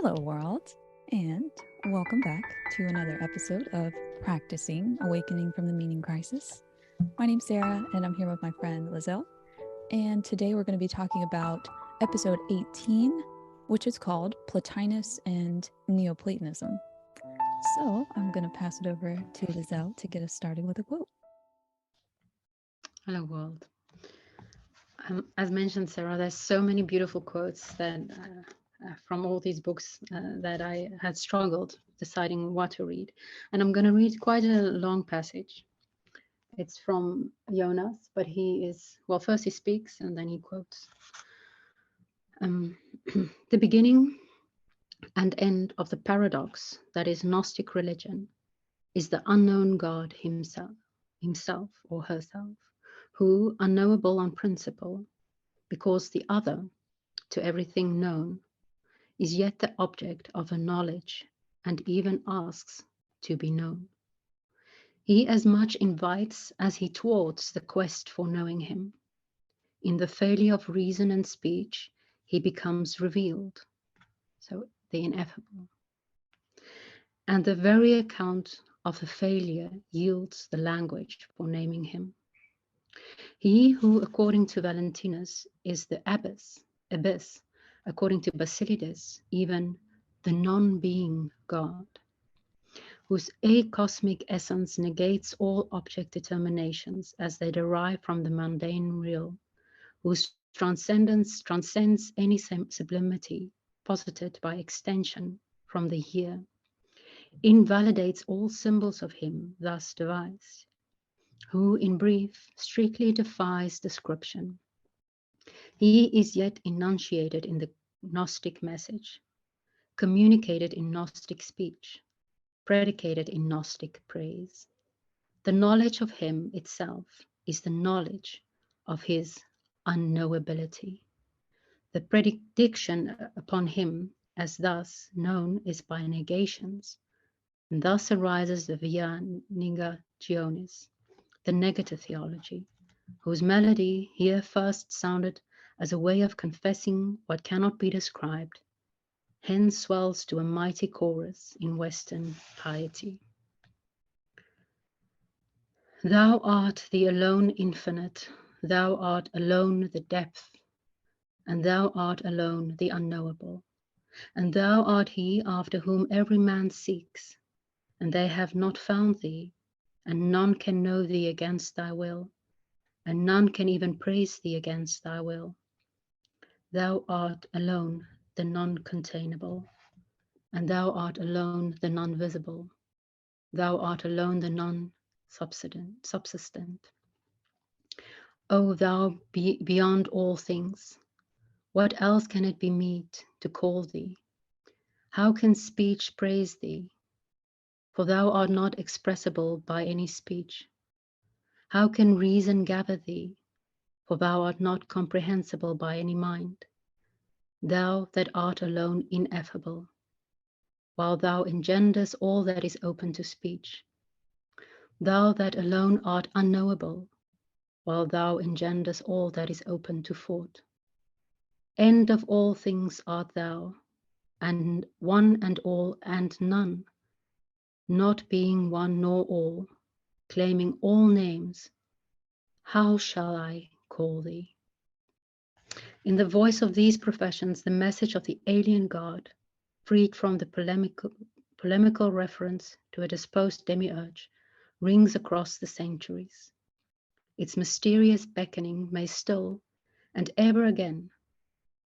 Hello, world, and welcome back to another episode of Practicing Awakening from the Meaning Crisis. My name's Sarah, and I'm here with my friend Lizelle. And today we're going to be talking about episode 18, which is called Plotinus and Neoplatonism. So I'm going to pass it over to Lizelle to get us started with a quote. Hello, world. As mentioned, Sarah, there's so many beautiful quotes that from all these books that I had struggled deciding what to read. And I'm going to read quite a long passage. It's from Jonas, but first he speaks and then he quotes. The beginning and end of the paradox that is Gnostic religion is the unknown God himself or herself, who, unknowable on principle, because the other, to everything known, is yet the object of a knowledge and even asks to be known. He as much invites as he thwarts the quest for knowing him. In the failure of reason and speech, he becomes revealed, so the ineffable. And the very account of the failure yields the language for naming him. He who, according to Valentinus, is the abyss, according to Basilides, even the non-being God, whose acosmic essence negates all object determinations as they derive from the mundane real, whose transcendence transcends any sublimity posited by extension from the here, invalidates all symbols of him thus devised, who, in brief, strictly defies description. He is yet enunciated in the Gnostic message, communicated in Gnostic speech, predicated in Gnostic praise. The knowledge of him itself is the knowledge of his unknowability. The prediction upon him as thus known is by negations, and thus arises the via negationis, the negative theology, whose melody here first sounded as a way of confessing what cannot be described, hence swells to a mighty chorus in Western piety. Thou art the alone infinite, thou art alone the depth, and thou art alone the unknowable, and thou art he after whom every man seeks, and they have not found thee, and none can know thee against thy will, and none can even praise thee against thy will. Thou art alone the non-containable, and thou art alone the non-visible. Thou art alone the non-subsistent. O thou beyond all things, what else can it be meet to call thee? How can speech praise thee? For thou art not expressible by any speech. How can reason gather thee? For thou art not comprehensible by any mind. Thou that art alone ineffable, while thou engenders all that is open to speech. Thou that alone art unknowable, while thou engenders all that is open to thought. End of all things art thou, and one and all and none, not being one nor all, claiming all names. How shall I call thee? In the voice of these professions, the message of the alien God, freed from the polemical reference to a disposed demiurge, rings across the centuries. Its mysterious beckoning may still, and ever again,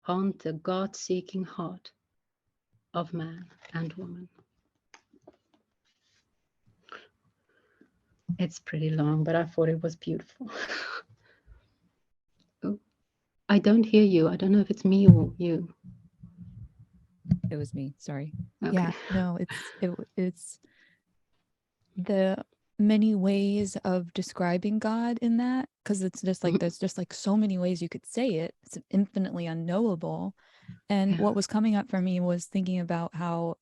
haunt the God-seeking heart of man and woman. It's pretty long, but I thought it was beautiful. Oh, I don't hear you. I don't know if it's me or you. It was me. Sorry. Okay. Yeah. No, it's the many ways of describing God in that, because it's just like there's just like so many ways you could say it. It's infinitely unknowable. And what was coming up for me was thinking about how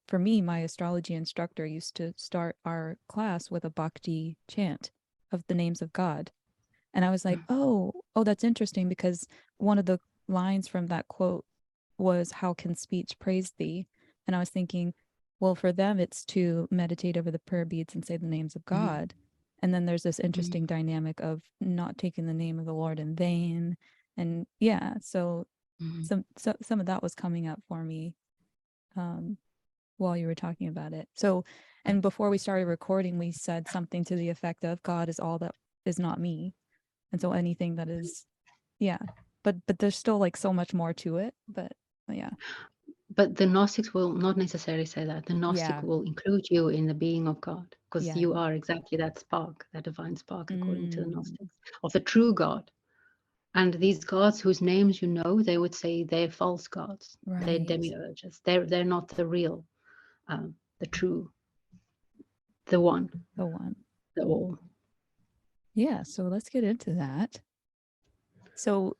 for me, my astrology instructor used to start our class with a bhakti chant of the names of God. And I was like, oh, that's interesting, because one of the lines from that quote was how can speech praise thee? And I was thinking, well, for them it's to meditate over the prayer beads and say the names of Mhm. God. And then there's this Mhm. interesting dynamic of not taking the name of the Lord in vain. And yeah, so Mhm. some of that was coming up for me while you were talking about it. So, and before we started recording, we said something to the effect of God is all that is not me. And so anything that is, yeah. But there's still like so much more to it. But yeah. But the Gnostics will not necessarily say that. The Gnostic Yeah. will include you in the being of God, because Yeah. you are exactly that spark, that divine spark, according to the Mm, Gnostics, of the true God. And these gods whose names you know, they would say they're false gods. They're right. demiurges. They're not the real, the true, the one, The one. the all. Yeah. So let's get into that. So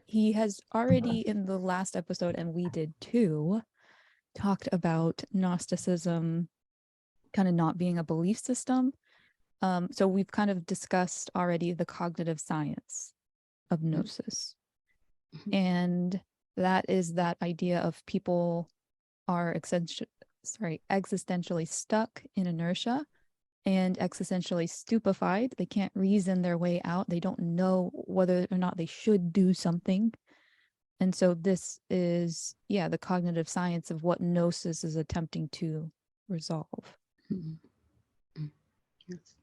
he has already in the last episode, and we did too, talked about Gnosticism kind of not being a belief system. So we've kind of discussed already the cognitive science of gnosis. Mhm. And that is that idea of people are existentially stuck in inertia and existentially stupefied. They can't reason their way out. They don't know whether or not they should do something. And so this is, yeah, the cognitive science of what gnosis is attempting to resolve. Mhm. Mhm. Yes.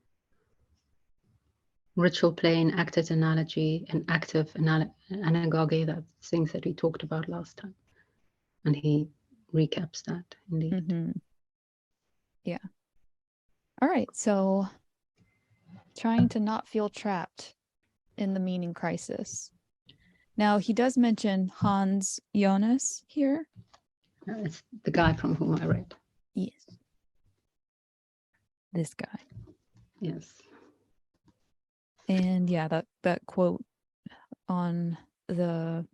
Ritual play and active analogy and active anagogy, that's things that we talked about last time. And he recaps that indeed. Mm-hmm. Yeah. All right. So trying to not feel trapped in the meaning crisis. Now, he does mention Hans Jonas here. It's the guy from whom I read. Yes. This guy. Yes. And yeah, that quote on the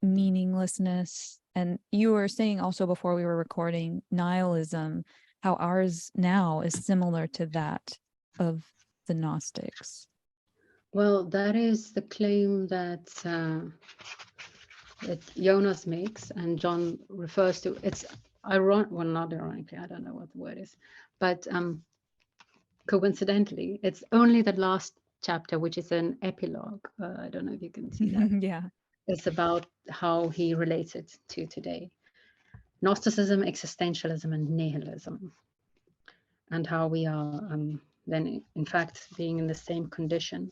meaninglessness. And you were saying also before we were recording nihilism, how ours now is similar to that of the Gnostics. Well, that is the claim that that Jonas makes, and John refers to. It's ironic, well, not ironically, I don't know what the word is, but coincidentally, it's only the last chapter, which is an epilogue. I don't know if you can see that. Yeah. It's about how he relates it to today. Gnosticism, existentialism, and nihilism, and how we are then, in fact, being in the same condition.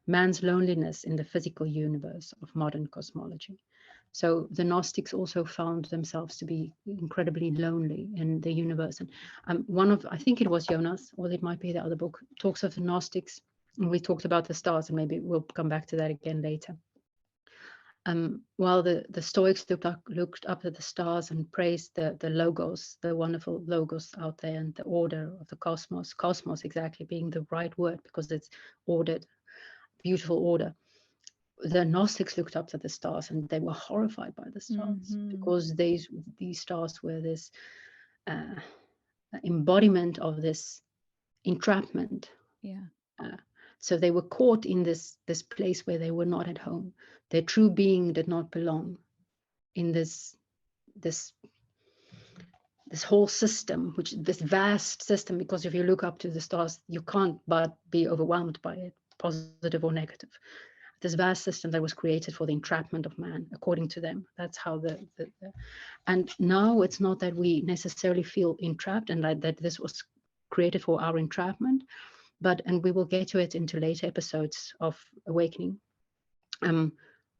Man's loneliness in the physical universe of modern cosmology. So the Gnostics also found themselves to be incredibly lonely in the universe. And one of, I think it was Jonas, or it might be the other book, talks of the Gnostics. And we talked about the stars, and maybe we'll come back to that again later. While the Stoics looked up at the stars and praised the logos, the wonderful logos out there, and the order of the cosmos, cosmos exactly being the right word because it's ordered, beautiful order. The Gnostics looked up to the stars and they were horrified by the stars Mm-hmm. because these stars were this embodiment of this entrapment. Yeah. Uh, so they were caught in this place where they were not at home. Their true being did not belong in this this whole system, which this vast system. Because if you look up to the stars, you can't but be overwhelmed by it, positive or negative. This vast system that was created for the entrapment of man, according to them. That's how and now it's not that we necessarily feel entrapped and that this was created for our entrapment, but, and we will get to it into later episodes of Awakening,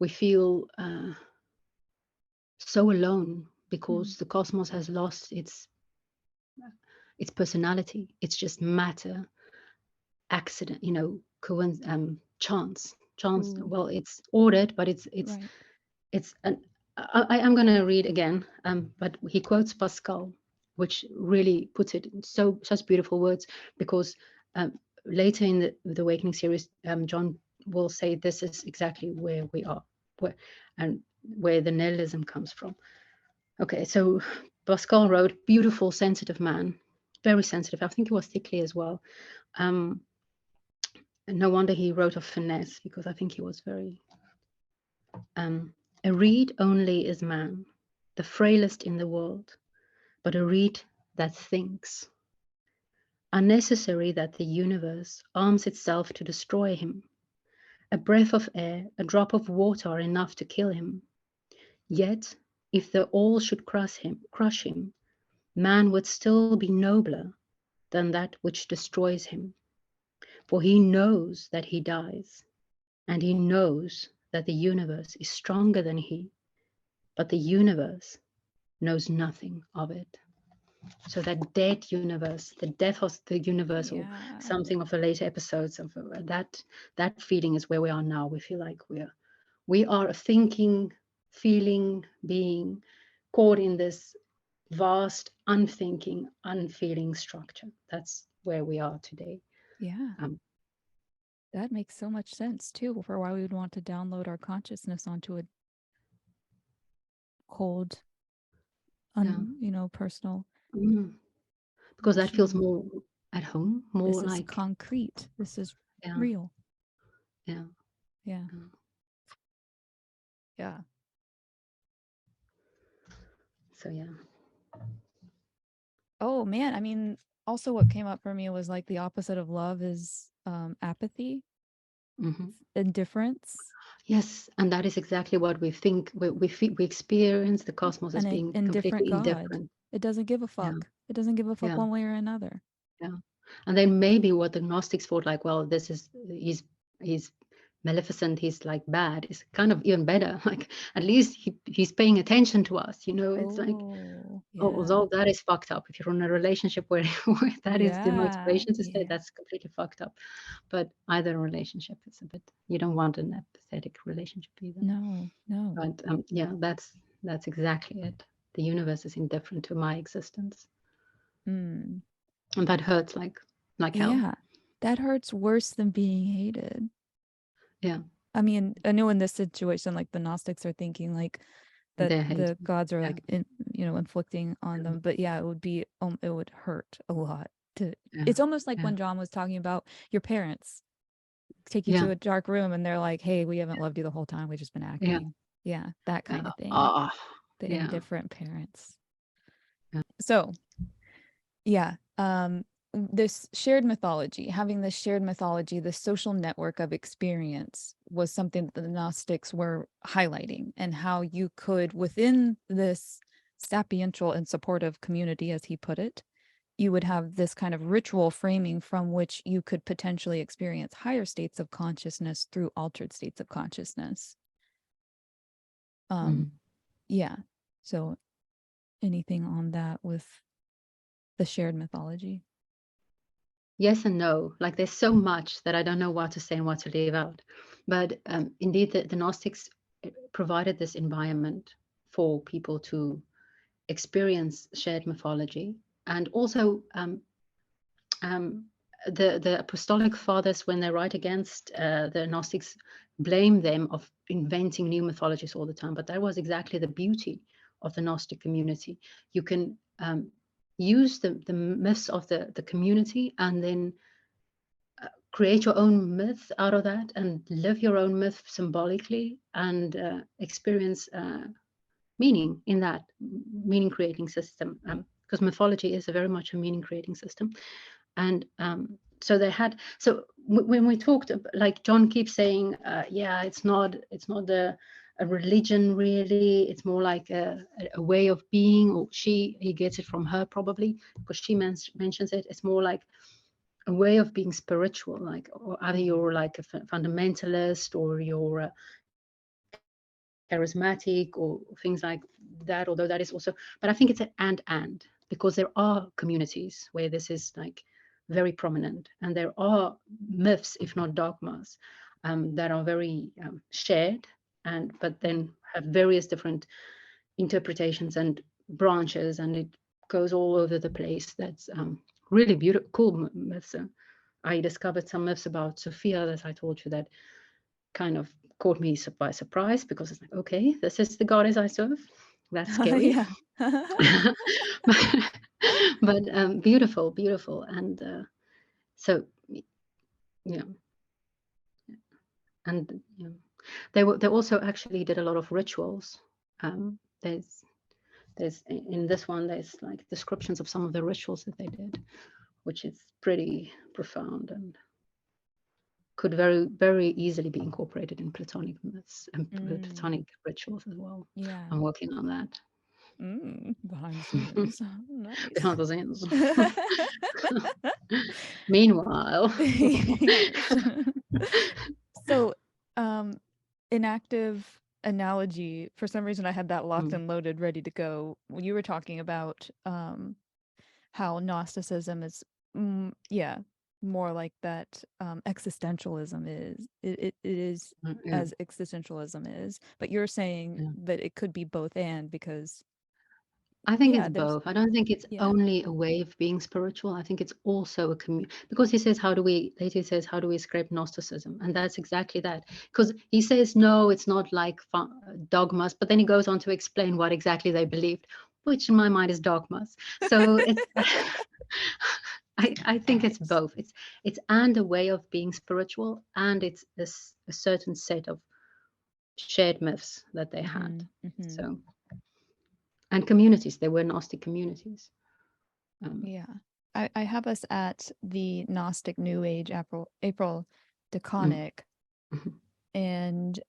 we feel so alone because the cosmos has lost its personality. It's just matter, accident, chance. Ooh, Well, it's ordered, but right. it's an I'm going to read again, but he quotes Pascal, which really puts it in such beautiful words, because later in the Awakening series, John will say this is exactly where we are, where the nihilism comes from. Okay, so Pascal wrote, beautiful, sensitive man, very sensitive. I think he was sickly as well. And no wonder he wrote of finesse, because I think he was very A reed only is man, the frailest in the world, but a reed that thinks. Unnecessary that the universe arms itself to destroy him. A breath of air, a drop of water are enough to kill him. Yet, if the all should crush him, man would still be nobler than that which destroys him. For he knows that he dies, and he knows that the universe is stronger than he, but the universe knows nothing of it. So that dead universe, the death of the universe, or Yeah. something of the later episodes of that feeling is where we are now. We feel like we are a thinking, feeling being caught in this vast, unthinking, unfeeling structure. That's where we are today. Yeah. That makes so much sense too for why we would want to download our consciousness onto a cold, personal Because that feels machine. more at home, more This is like, concrete. This is yeah, real. yeah, Yeah. yeah. Yeah. So yeah. Oh man, I mean, also what came up for me was like the opposite of love is apathy, Mm-hmm. indifference, Yes, and that is exactly what we think. We experience the cosmos as and an being indifferent completely God. indifferent. It doesn't give a Yeah, fuck. It doesn't give a fuck yeah, one way or another. yeah. And then maybe what the Gnostics thought, like, well, this is he's maleficent, he's like bad, is kind of even better. Like at least he's paying attention to us. It's like, Oh, oh, yeah. although that is fucked up. If you're in a relationship where, where that is the Yeah. motivation to stay, Yeah. that's completely fucked up. But either relationship is a bit. You don't want an apathetic relationship either. No, no. But yeah, that's exactly it. The universe is indifferent to my existence, Mm. and that hurts like hell. Yeah. That hurts worse than being hated. Yeah, I mean, I know in this situation, like the Gnostics are thinking like that they're the hating. gods are Yeah, like inflicting on them. But yeah, it would hurt a lot to yeah, it's almost like yeah, when John was talking about your parents take you yeah, to a dark room and they're like, hey, we haven't loved you the whole time. We've just been yeah, acting. Yeah, that yeah. kind of thing. Ah, The yeah, indifferent parents. yeah. So yeah, this shared mythology, having this shared mythology, this social network of experience was something that the Gnostics were highlighting, and how you could, within this sapiential and supportive community, as he put it, you would have this kind of ritual framing from which you could potentially experience higher states of consciousness through altered states of consciousness. Um, Mhm. yeah. So anything on that with the shared mythology? Yes and no. Like there's so much that I don't know what to say and what to leave out. But indeed, the Gnostics provided this environment for people to experience shared mythology, and also um, the apostolic fathers, when they write against the Gnostics, blame them of inventing new mythologies all the time. But that was exactly the beauty of the Gnostic community. You can use the myths of the community, and then create your own myth out of that, and live your own myth symbolically, and experience meaning in that meaning creating system, because mythology is a very much a meaning creating system. And so they had, so when we talked, like John keeps saying, yeah, it's not a religion really, it's more like a way of being, or he gets it from her probably, because she mentions it. It's more like a way of being spiritual, like, or either you're like a fundamentalist, or you're charismatic, or things like that, although that is also, but I think it's an and because there are communities where this is like very prominent, and there are myths, if not dogmas, that are very shared, and but then have various different interpretations and branches, and it goes all over the place. That's really beautiful, cool myths. I discovered some myths about Sophia that I told you that kind of caught me by surprise, because it's like, okay, this is the goddess I serve. That's scary. Yeah. But beautiful, beautiful. And so, yeah. And yeah. They also actually did a lot of rituals. There's in this one, there's like descriptions of some of the rituals that they did, which is pretty profound and could very, very easily be incorporated in Platonic myths and Platonic rituals as well. Yeah. I'm working on that. Behind the scenes. Nice. Behind the scenes. Meanwhile. So, inactive analogy, for some reason I had that locked and loaded, ready to go. When you were talking about how Gnosticism is, more like that existentialism is. It is as existentialism is, but you're saying that it could be both and, because I think it's both. I don't think it's only a way of being spiritual. I think it's also a community, because he says, later he says, how do we escape Gnosticism? And that's exactly that. Because he says, no, it's not like dogmas, but then he goes on to explain what exactly they believed, which in my mind is dogmas. So it's, I think it's both. It's and a way of being spiritual, and it's a certain set of shared myths that they had. So. And communities, there were Gnostic communities. I have us at the Gnostic New Age April Deconic, and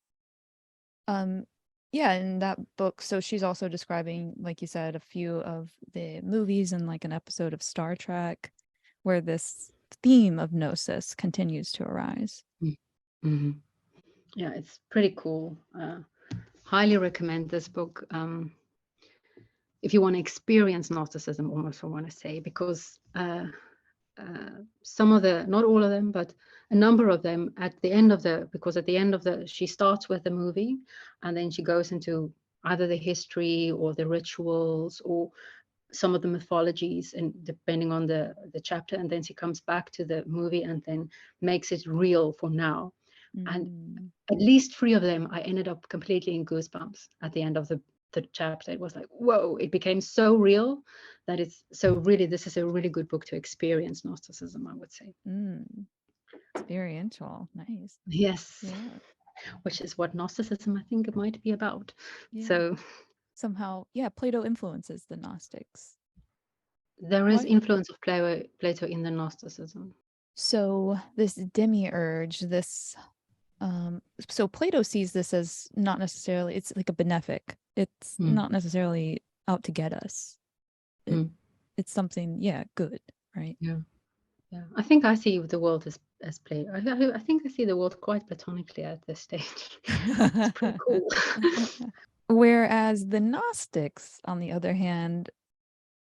in that book, so she's also describing, like you said, a few of the movies and like an episode of Star Trek where this theme of gnosis continues to arise. Yeah, it's pretty cool. Highly recommend this book. If you want to experience Gnosticism, almost I want to say, because some of not all of them, but a number of them at the end of she starts with the movie, and then she goes into either the history or the rituals or some of the mythologies, and depending on the chapter, and then she comes back to the movie and then makes it real for now. And at least 3 of them, I ended up completely in goosebumps at the end of the chapter. It was like, whoa, it became so real that it's so really, this is a really good book to experience Gnosticism, I would say. Experiential. Nice. Yes. Yeah. Which is what Gnosticism, I think, it might be about. So somehow, Plato influences the Gnostics. There is influence of Plato in the Gnosticism. So this demiurge, this so Plato sees this as not necessarily, it's like a benefic. It's not necessarily out to get us. It's something, good, right? Yeah. I think I see the world as Plato. I think I see the world quite platonically at this stage. It's pretty cool. Whereas the Gnostics, on the other hand,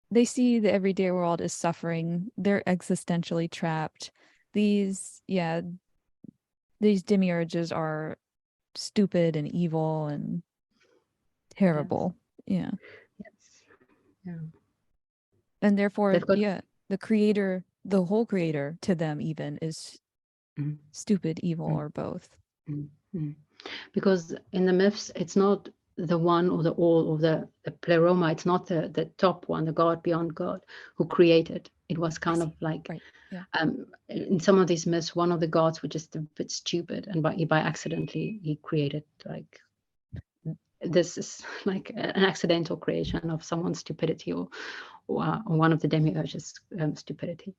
they see the everyday world as suffering. They're existentially trapped. These demiurges are stupid and evil and terrible. Yes. Yeah. And therefore, the creator, the whole creator to them even is stupid, evil, or both. Because in the myths, it's not the one or the all or the pleroma. It's not the top one, the God beyond God, who created. It was kind of like, in some of these myths, one of the gods was just a bit stupid, and by accidentally he created, like, this is like an accidental creation of someone's stupidity or one of the demiurges' stupidity.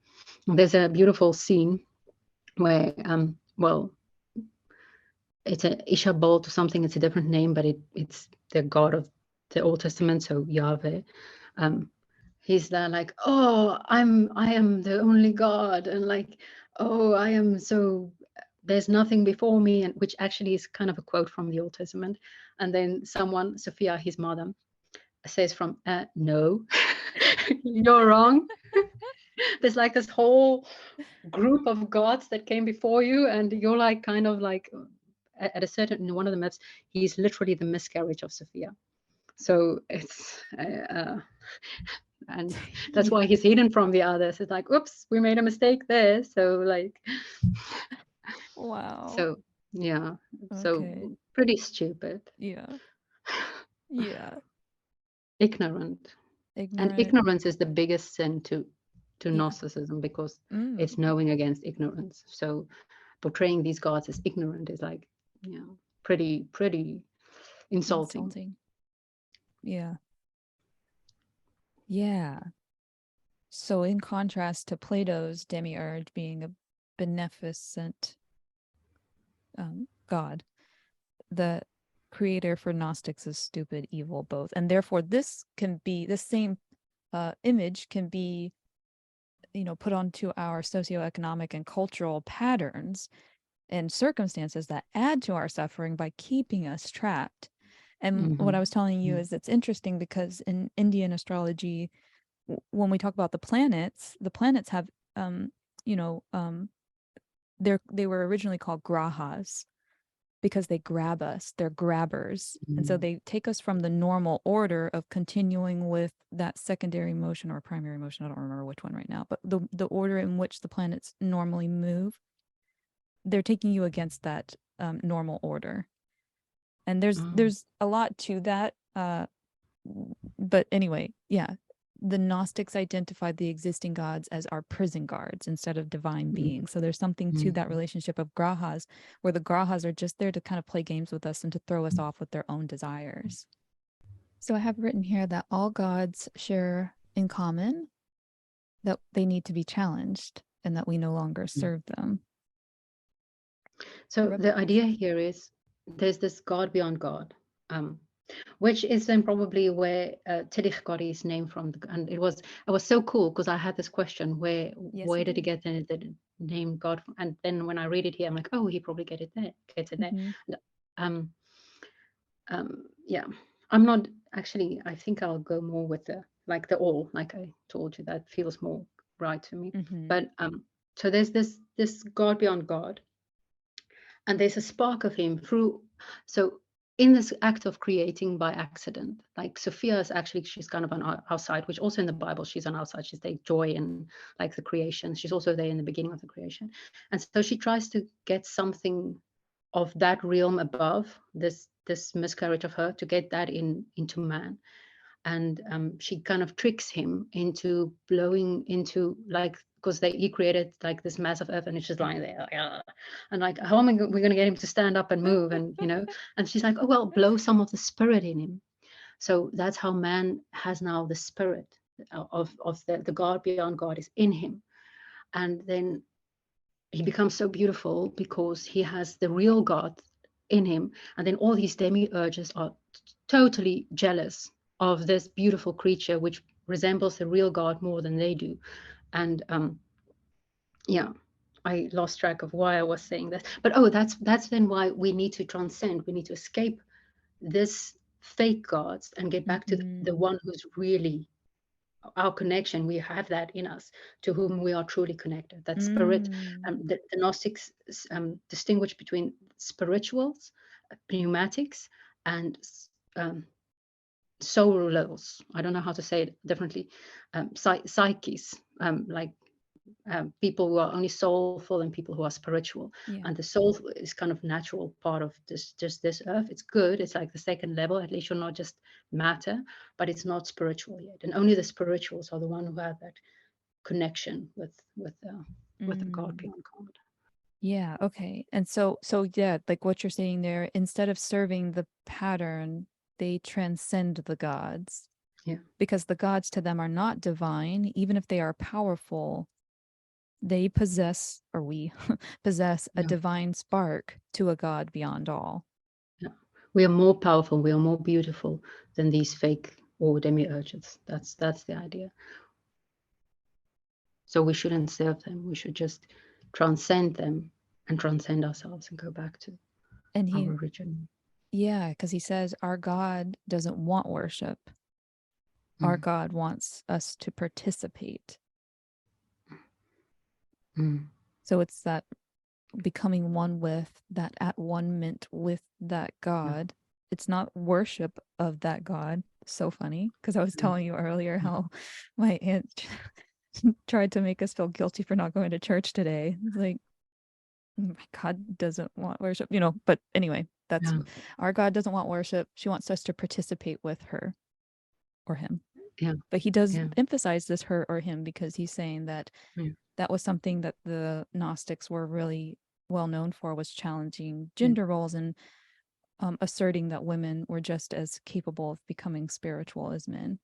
And there's a beautiful scene where, it's a Ishabalt or something. It's a different name, but it's the God of the Old Testament, so Yahweh. He's there like, oh, I am the only God, and like, oh, I am so, there's nothing before me, and which actually is kind of a quote from the Old Testament. And then someone, Sophia, his mother, says from, no, you're wrong. There's like this whole group of gods that came before you, and you're like kind of like, at a certain, in one of the myths, he's literally the miscarriage of Sophia. So it's and that's why he's hidden from the others. It's like, oops, we made a mistake there. So like, wow. So so pretty stupid. Ignorant. And ignorance is the biggest sin to Gnosticism, because it's knowing against ignorance. So portraying these gods as ignorant is like, pretty insulting. Yeah. Yeah. So in contrast to Plato's demiurge being a beneficent god, the creator for Gnostics is stupid, evil, both. And therefore this same image can be, put onto our socioeconomic and cultural patterns and circumstances that add to our suffering by keeping us trapped. And what I was telling you is it's interesting because in Indian astrology, when we talk about the planets have, they were originally called grahas because they grab us. They're grabbers. And so they take us from the normal order of continuing with that secondary motion or primary motion. I don't remember which one right now, but the order in which the planets normally move, they're taking you against that normal order. And there's a lot to that. But anyway, yeah, the Gnostics identified the existing gods as our prison guards instead of divine beings. So there's something to that relationship of grahas, where the grahas are just there to kind of play games with us and to throw us off with their own desires. So I have written here that all gods share in common that they need to be challenged and that we no longer serve them. So the idea here is there's this God beyond God, which is then probably where Tidich got his name from. And it was so cool because I had this question, where did he get the name God from? And then when I read it here, I'm like, oh, he probably gets it there. Yeah, I'm not actually, I think I'll go more with the all, like I told you, that feels more right to me. But so there's this God beyond God, and there's a spark of him through. So in this act of creating by accident, like Sophia is actually, she's kind of on our side, which also in the Bible, she's on our side. She's the joy in like the creation. She's also there in the beginning of the creation. And so she tries to get something of that realm above this miscarriage of her, to get that into man. And she kind of tricks him into blowing into, like, because he created like this massive earth, and it's just lying there, and like, how am we going to get him to stand up and move? And and she's like, oh well, blow some of the spirit in him. So that's how man has now the spirit of the God beyond God is in him. And then he becomes so beautiful because he has the real God in him. And then all these demiurges are totally jealous of this beautiful creature, which resembles the real God more than they do. And yeah, I lost track of why I was saying that. But that's then why we need to transcend. We need to escape this fake gods and get back to the one who's really our connection. We have that in us, to whom we are truly connected, that spirit. The Gnostics distinguish between spirituals, pneumatics, and souls. I don't know how to say it differently. Psyches, people who are only soulful and people who are spiritual. And the soul is kind of natural part of this earth. It's good. It's like the second level. At least you're not just matter, but it's not spiritual yet. And only the spirituals are the one who have that connection with the God beyond God. Yeah. Okay. And so yeah, like what you're saying there, instead of serving the pattern, they transcend the gods. Yeah. Because the gods to them are not divine, even if they are powerful. They possess, or we possess, a divine spark to a God beyond all. Yeah. We are more powerful, we are more beautiful than these fake or demiurges. That's the idea. So we shouldn't serve them. We should just transcend them and transcend ourselves and go back to our origin. Yeah, because he says our God doesn't want worship. Our God wants us to participate. So it's that becoming one with, that at one-ment with that God. It's not worship of that God. So funny, because I was telling you earlier how my aunt tried to make us feel guilty for not going to church today. Like, my God doesn't want worship, but anyway, that's our God doesn't want worship. She wants us to participate with her or him. Yeah. But he does emphasize this her or him, because he's saying that that was something that the Gnostics were really well known for, was challenging gender roles. And asserting that women were just as capable of becoming spiritual as men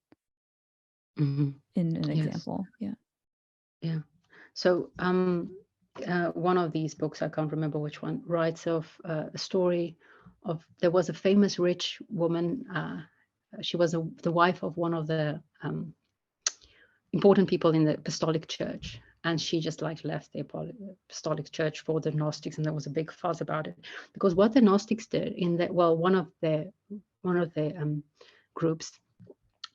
Mhm. in an Yes. example. Yeah. Yeah. So one of these books, I can't remember which one, writes of a story of, there was a famous rich woman. She was the wife of one of the important people in the Apostolic Church, and she just like left the Apostolic Church for the Gnostics, and there was a big fuss about it, because what the Gnostics did in that, well, one of the groups,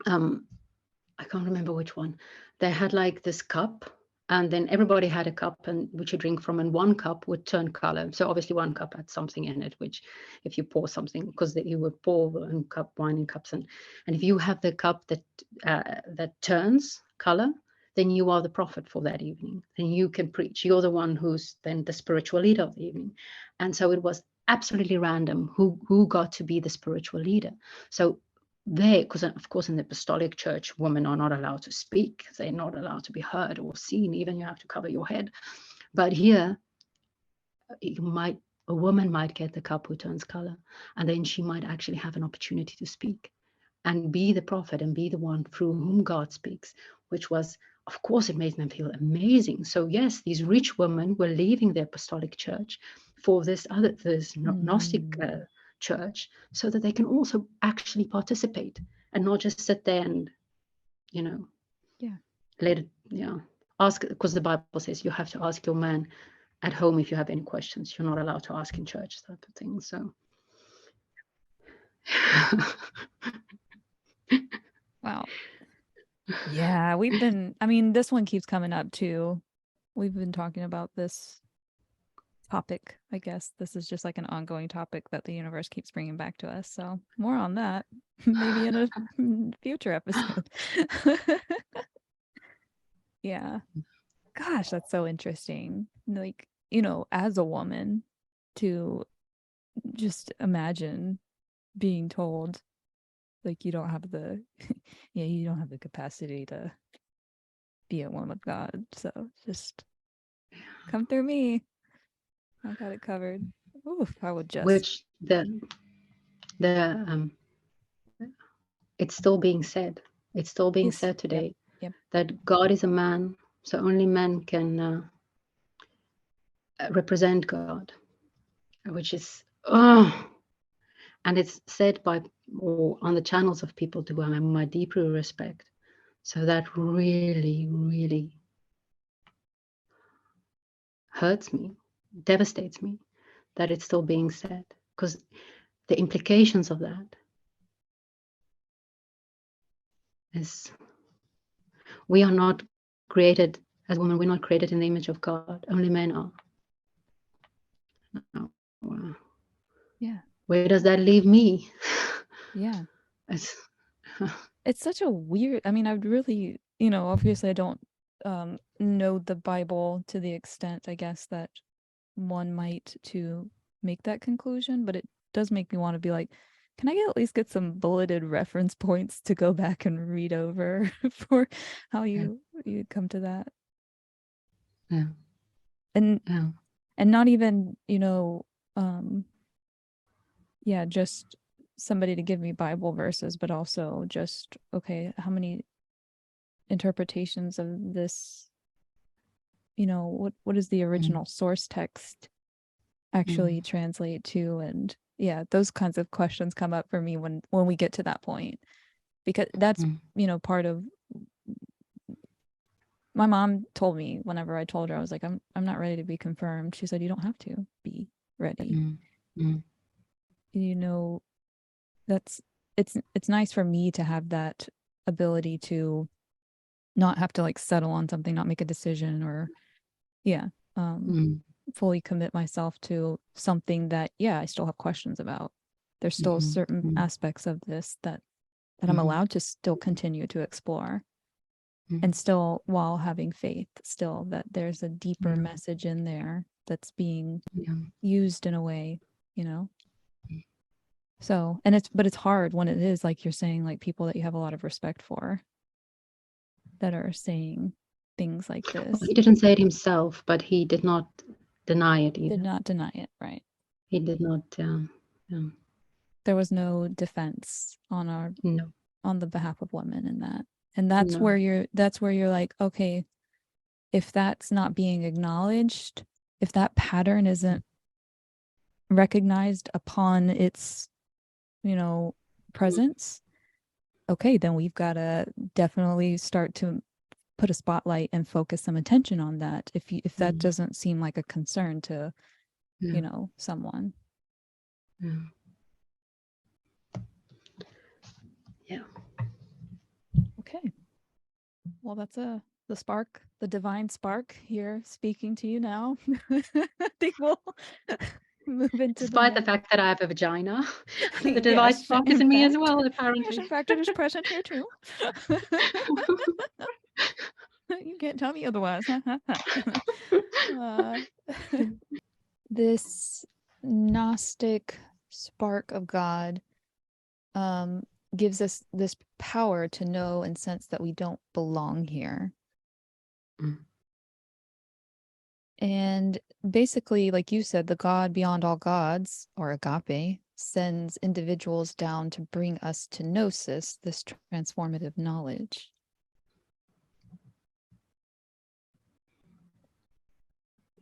I can't remember which one, they had like this cup, and then everybody had a cup and which you drink from, and one cup would turn color. So obviously one cup had something in it, which if you pour something, because you would pour wine in cups, and if you have the cup that turns color, then you are the prophet for that evening. Then you can preach. You're the one who's then the spiritual leader of the evening. And so it was absolutely random who got to be the spiritual leader. So because of course in the Apostolic Church, women are not allowed to speak. They're not allowed to be heard or seen. Even you have to cover your head. But here, a woman might get the cup who turns color, and then she might actually have an opportunity to speak and be the prophet and be the one through whom God speaks, which was, of course, it made them feel amazing. So yes, these rich women were leaving the Apostolic Church for this Gnostic church, so that they can also actually participate and not just sit there and, let it, ask, because the Bible says you have to ask your man at home if you have any questions. You're not allowed to ask in church, type of thing. So Wow. Yeah, this one keeps coming up too. We've been talking about this topic. I guess this is just like an ongoing topic that the universe keeps bringing back to us. So more on that, maybe in a future episode. Yeah. Gosh, that's so interesting. Like, as a woman, to just imagine being told like you don't have the you don't have the capacity to be at one with God. So just come through me. I got it covered. Oof, I would just. Which it's still being said. It's still being Yes. said today. Yep. That God is a man, so only men can represent God, which is, and it's said by, or on the channels of people to whom I have my deeper respect. So that really, really hurts me, devastates me, that it's still being said, because the implications of that is, we are not created as women. We're not created in the image of God. Only men are. No. Yeah. Where does that leave me? Yeah. It's such a weird. I would really, obviously I don't know the Bible to the extent, I guess, that one might to make that conclusion, but it does make me want to be like, can I at least get some bulleted reference points to go back and read over for how you come to that? Yeah. And Yeah. and not even, just somebody to give me Bible verses, but also just, okay, how many interpretations of this, what is the original source text actually translate to? And yeah, those kinds of questions come up for me when we get to that point, because that's part of, my mom told me whenever I told her, I was like, I'm not ready to be confirmed. She said, you don't have to be ready. That's it's nice for me to have that ability to not have to like settle on something, not make a decision, or fully commit myself to something that I still have questions about. There's still certain aspects of this that I'm allowed to still continue to explore, and still, while having faith, still that there's a deeper message in there that's being used in a way, so, and it's hard when it is like you're saying, like people that you have a lot of respect for that are saying things like this. Well, he didn't say it himself, but he did not deny it either. Did not deny it, right? He did not. There was no defense on No, the behalf of women in that. And that's no. where you're like, okay, if that's not being acknowledged, if that pattern isn't recognized upon its, presence, okay, then we've got to definitely start to put a spotlight and focus some attention on that if that Mm. doesn't seem like a concern to Yeah. someone. Yeah. Yeah. Okay, well, that's the spark, the divine spark here speaking to you now. I think we'll move into the Despite the next. fact that I have a vagina, the device Yes, spark is in in me as fact. well, Yes, apparently. in fact, it is present here too. You can't tell me otherwise. uh, this Gnostic spark of God gives us this power to know and sense that we don't belong here. Mm. And basically, like you said, the God beyond all gods, or agape, sends individuals down to bring us to gnosis, this transformative knowledge.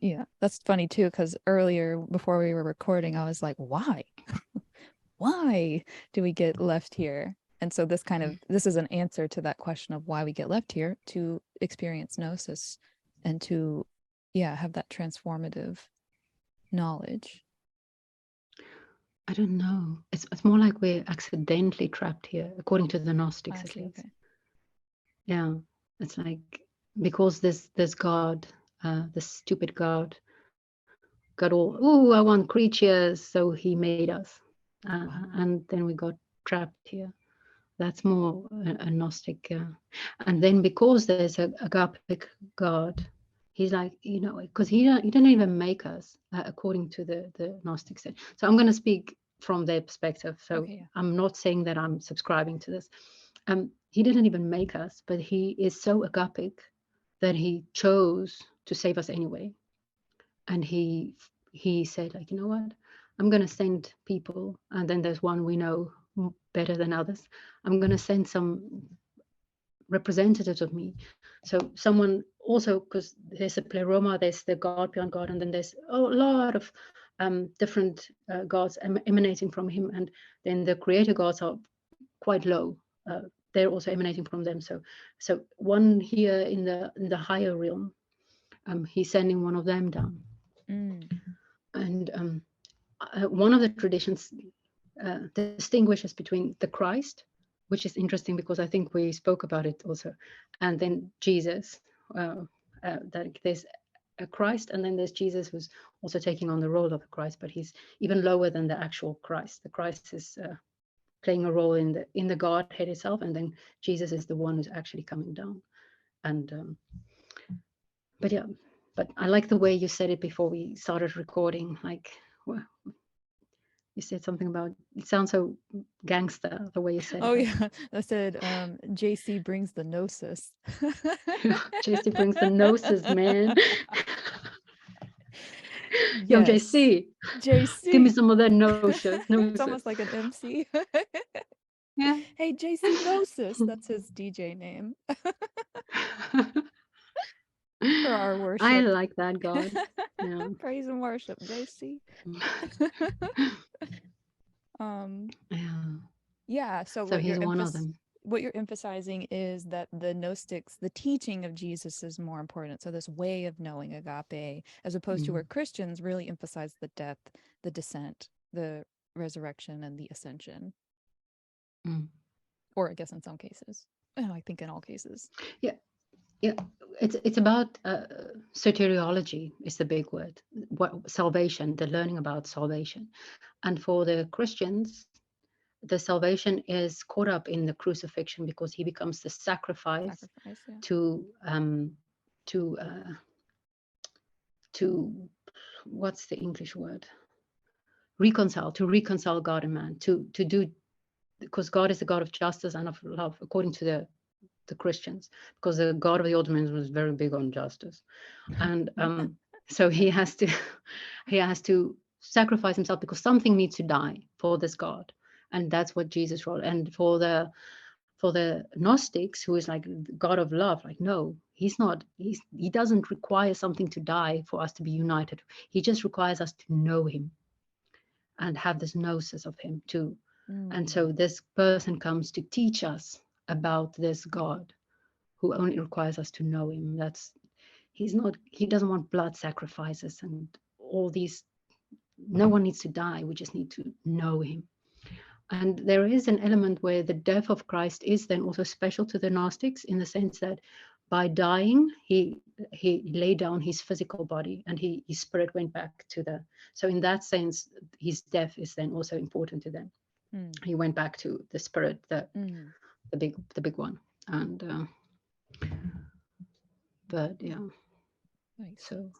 Yeah, that's funny too, because earlier, before we were recording, I was like, why? Why do we get left here? And so this is an answer to that question of why we get left here, to experience gnosis and to, have that transformative knowledge. I don't know. It's more like we're accidentally trapped here, according to the Gnostics, I at see. least. Okay. Yeah, it's like because this God, this stupid God, got all, oh, I want creatures, so he made us, and then we got trapped here. That's more a Gnostic, and then because there's a agapic God, he's like, because he didn't even make us, according to the Gnostics. So I'm going to speak from their perspective. So Okay, yeah. I'm not saying that I'm subscribing to this. He didn't even make us, but he is so agapic that he chose to save us anyway. And he said, like, you know what, I'm going to send people, and then there's one we know better than others. I'm going to send some representatives of me. So someone also, because there's a pleroma, there's the God beyond God, and then there's a lot of different gods emanating from him, and then the creator gods are quite low. They're also emanating from them. So one here in the higher realm, he's sending one of them down. Mm. And one of the traditions distinguishes between the Christ, which is interesting because I think we spoke about it also, and then Jesus. That there's a Christ, and then there's Jesus, who's also taking on the role of a Christ, but he's even lower than the actual Christ. The Christ is playing a role in the Godhead itself, and then Jesus is the one who's actually coming down. And but yeah, but I like the way you said it before we started recording. Like, well, you said something about, it sounds so gangster the way you said Oh it. yeah, I said JC brings the gnosis. JC brings the gnosis, man. Yo, Yes, JC, give me JC. some of that gnosis. It's almost like an MC. Yeah. Hey, JC Gnosis, that's his DJ name for our I worship. like that God. Yeah. Praise and worship, JC. Yeah. Yeah, so So he's one of them. what you're emphasizing is that the Gnostics, the teaching of Jesus is more important. So this way of knowing agape, as opposed to where Christians really emphasize the death, the descent, the resurrection, and the ascension. Or I guess in some cases. I think in all cases. Yeah. Yeah, it's about soteriology is the big word. Salvation, the learning about salvation, and for the Christians, the salvation is caught up in the crucifixion because he becomes the sacrifice Yeah. to what's the English word? To reconcile God and man, to do, because God is the God of justice and of love, according to the Christians, because the God of the Ottomans was very big on justice, and so he has to sacrifice himself because something needs to die for this God, And that's what Jesus wrote. And for the Gnostics, who is like the God of love, like, no, he's not. He doesn't require something to die for us to be united. He just requires us to know him and have this gnosis of him too. And so this person comes to teach us about this God who only requires us to know him. He doesn't want blood sacrifices and all these. No one needs to die. We just need to know him. And there is an element where the death of Christ is then also special to the Gnostics, in the sense that by dying, he laid down his physical body, and his spirit went back to the. So in that sense, his death is then also important to them. He went back to the spirit, the big one, and but yeah. Nice. So.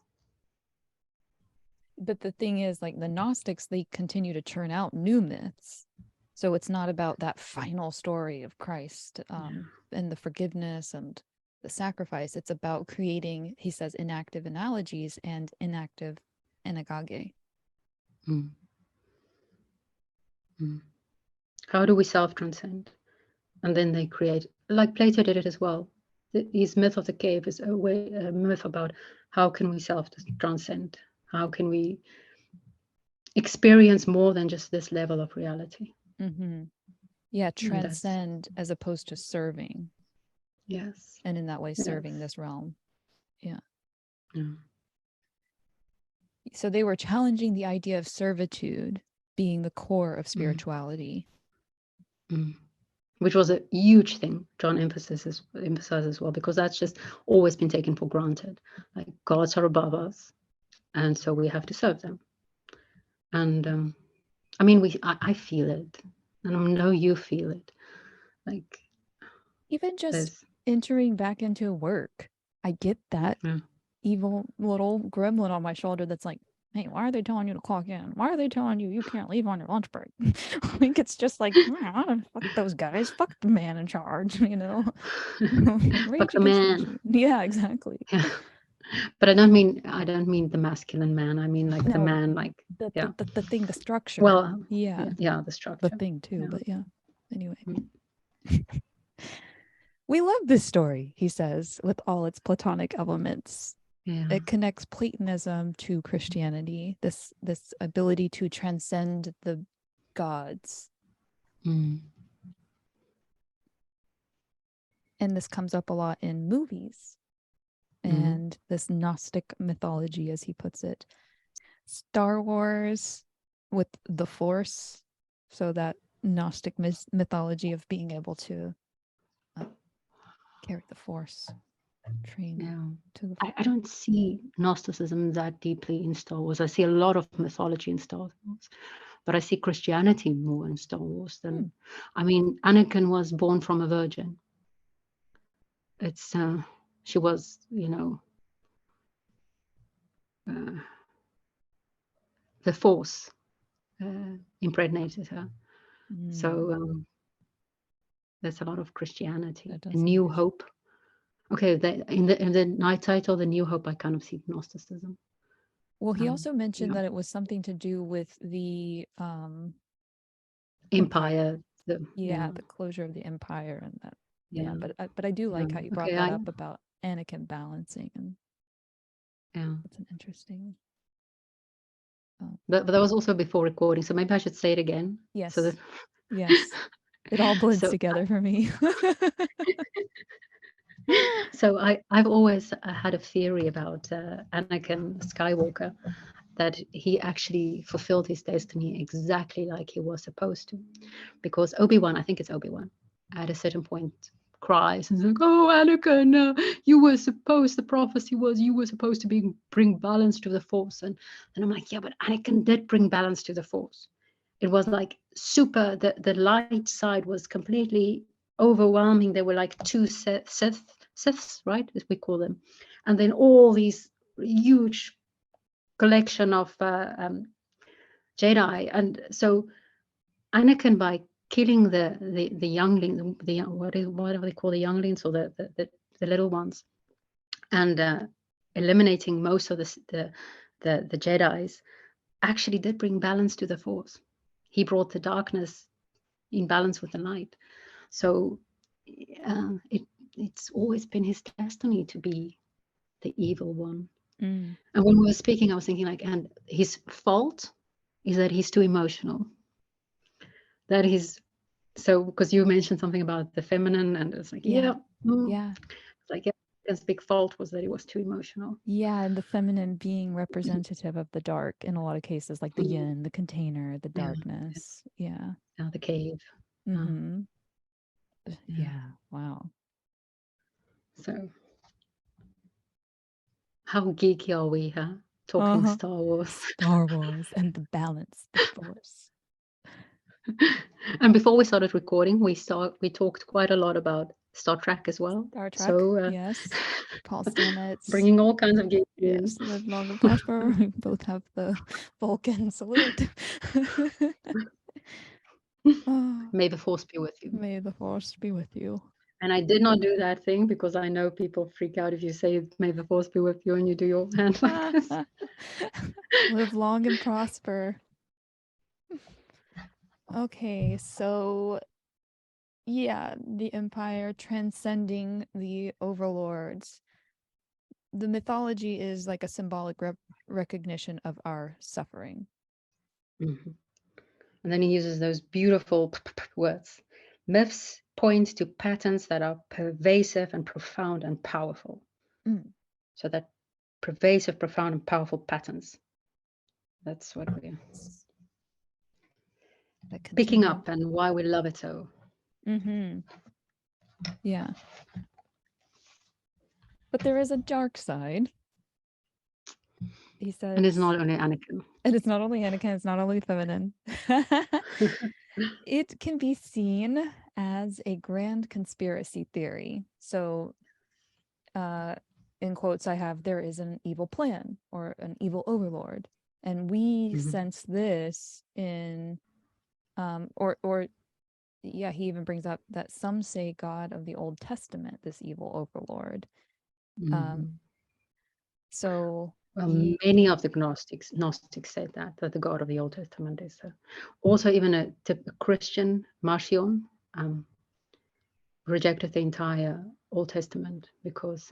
But the thing is, like, the Gnostics, they continue to churn out new myths. So it's not about that final story of Christ and the forgiveness and the sacrifice. It's about creating, he says, inactive analogies and inactive anagage. How do we self-transcend? And then they create, like Plato did it as well. His myth of the cave is a myth about how can we self-transcend? How can we experience more than just this level of reality? Yeah, transcend as opposed to serving. Yes. And in that way, serving this realm. Yeah. So they were challenging the idea of servitude being the core of spirituality. Which was a huge thing John emphasizes as well, because that's just always been taken for granted. Like, gods are above us, and so we have to serve them. And I mean, I feel it, and I know you feel it. Like, even just entering back into work, I get that evil little gremlin on my shoulder that's like, hey, why are they telling you to clock in? Why are they telling you can't leave on your lunch break? I think it's just like, fuck those guys. Fuck the man in charge, you know? Fuck the man. Yeah, exactly. Yeah. But I don't mean the masculine man. I mean, like, the man, like, the thing, the structure. Well, yeah, the structure. The thing too, but yeah. Anyway. We love this story, he says, with all its Platonic elements. Yeah. It connects Platonism to Christianity, this ability to transcend the gods. And this comes up a lot in movies and this Gnostic mythology, as he puts it. Star Wars with the Force, so that Gnostic mythology of being able to carry the Force. Train to the I don't see Gnosticism that deeply in Star Wars. I see a lot of mythology in Star Wars, but I see Christianity more in Star Wars than. I mean, Anakin was born from a virgin. It's she was, the Force impregnated her. So there's a lot of Christianity. A New Hope. Okay, in the night title, The New Hope, I kind of see Gnosticism. Well, he also mentioned that it was something to do with the empire. The closure of the empire and that. Yeah, but I do like how you brought that up about Anakin balancing, and it's an interesting. But that was also before recording, so maybe I should say it again. Yes. So that... Yes. It all blends together for me. So I've always had a theory about Anakin Skywalker, that he actually fulfilled his destiny exactly like he was supposed to, because Obi-Wan, I think it's Obi-Wan, at a certain point cries and is like, "Oh, Anakin, the prophecy was you were supposed to bring balance to the Force." And I'm like, yeah, but Anakin did bring balance to the Force. It was like super, the light side was completely overwhelming. There were like two Siths, right, as we call them, and then all these huge collection of Jedi. And so Anakin, by killing the youngling, what do they call the younglings, or the little ones, and eliminating most of the Jedis, actually did bring balance to the Force. He brought the darkness in balance with the light. So it's always been his destiny to be the evil one. Mm. And when we were speaking, I was thinking like, and his fault is that he's too emotional. That he's so, because you mentioned something about the feminine, and it's like, Yeah. it's like, his big fault was that he was too emotional. Yeah, and the feminine being representative of the dark in a lot of cases, like the yin, the container, the darkness. Yeah. The cave. Mm-hmm. Yeah. Yeah. Wow. So, how geeky are we, huh? Talking Uh-huh. Star Wars. Star Wars and the balance, the force. And before we started recording, we talked quite a lot about Star Trek as well. Star Trek. So, Yes. Paul Stamets. bringing all kinds of geeky. Yes, live long and prosper. We both have the Vulcan salute. Oh, May the force be with you. may the force be with you. And I did not do that thing because I know people freak out if you say "May the force be with you" and you do your hand like this. Live long and prosper. Okay, so yeah, the empire transcending the overlords. The mythology is like a symbolic recognition of our suffering. Mm-hmm. And then he uses those beautiful words. Myths point to patterns that are pervasive and profound and powerful. Mm. So that pervasive, profound, and powerful patterns. That's what we're picking up and why we love it so. Mm-hmm. Yeah. But there is a dark side. He says, and it's not only Anakin. And it's not only Anakin, it's not only feminine. It can be seen as a grand conspiracy theory. So, in quotes, I have, there is an evil plan or an evil overlord. And we sense this in, yeah, he even brings up that some say God of the Old Testament, this evil overlord. So, many of the Gnostics said that the God of the Old Testament is also even a Christian Marcion rejected the entire Old Testament because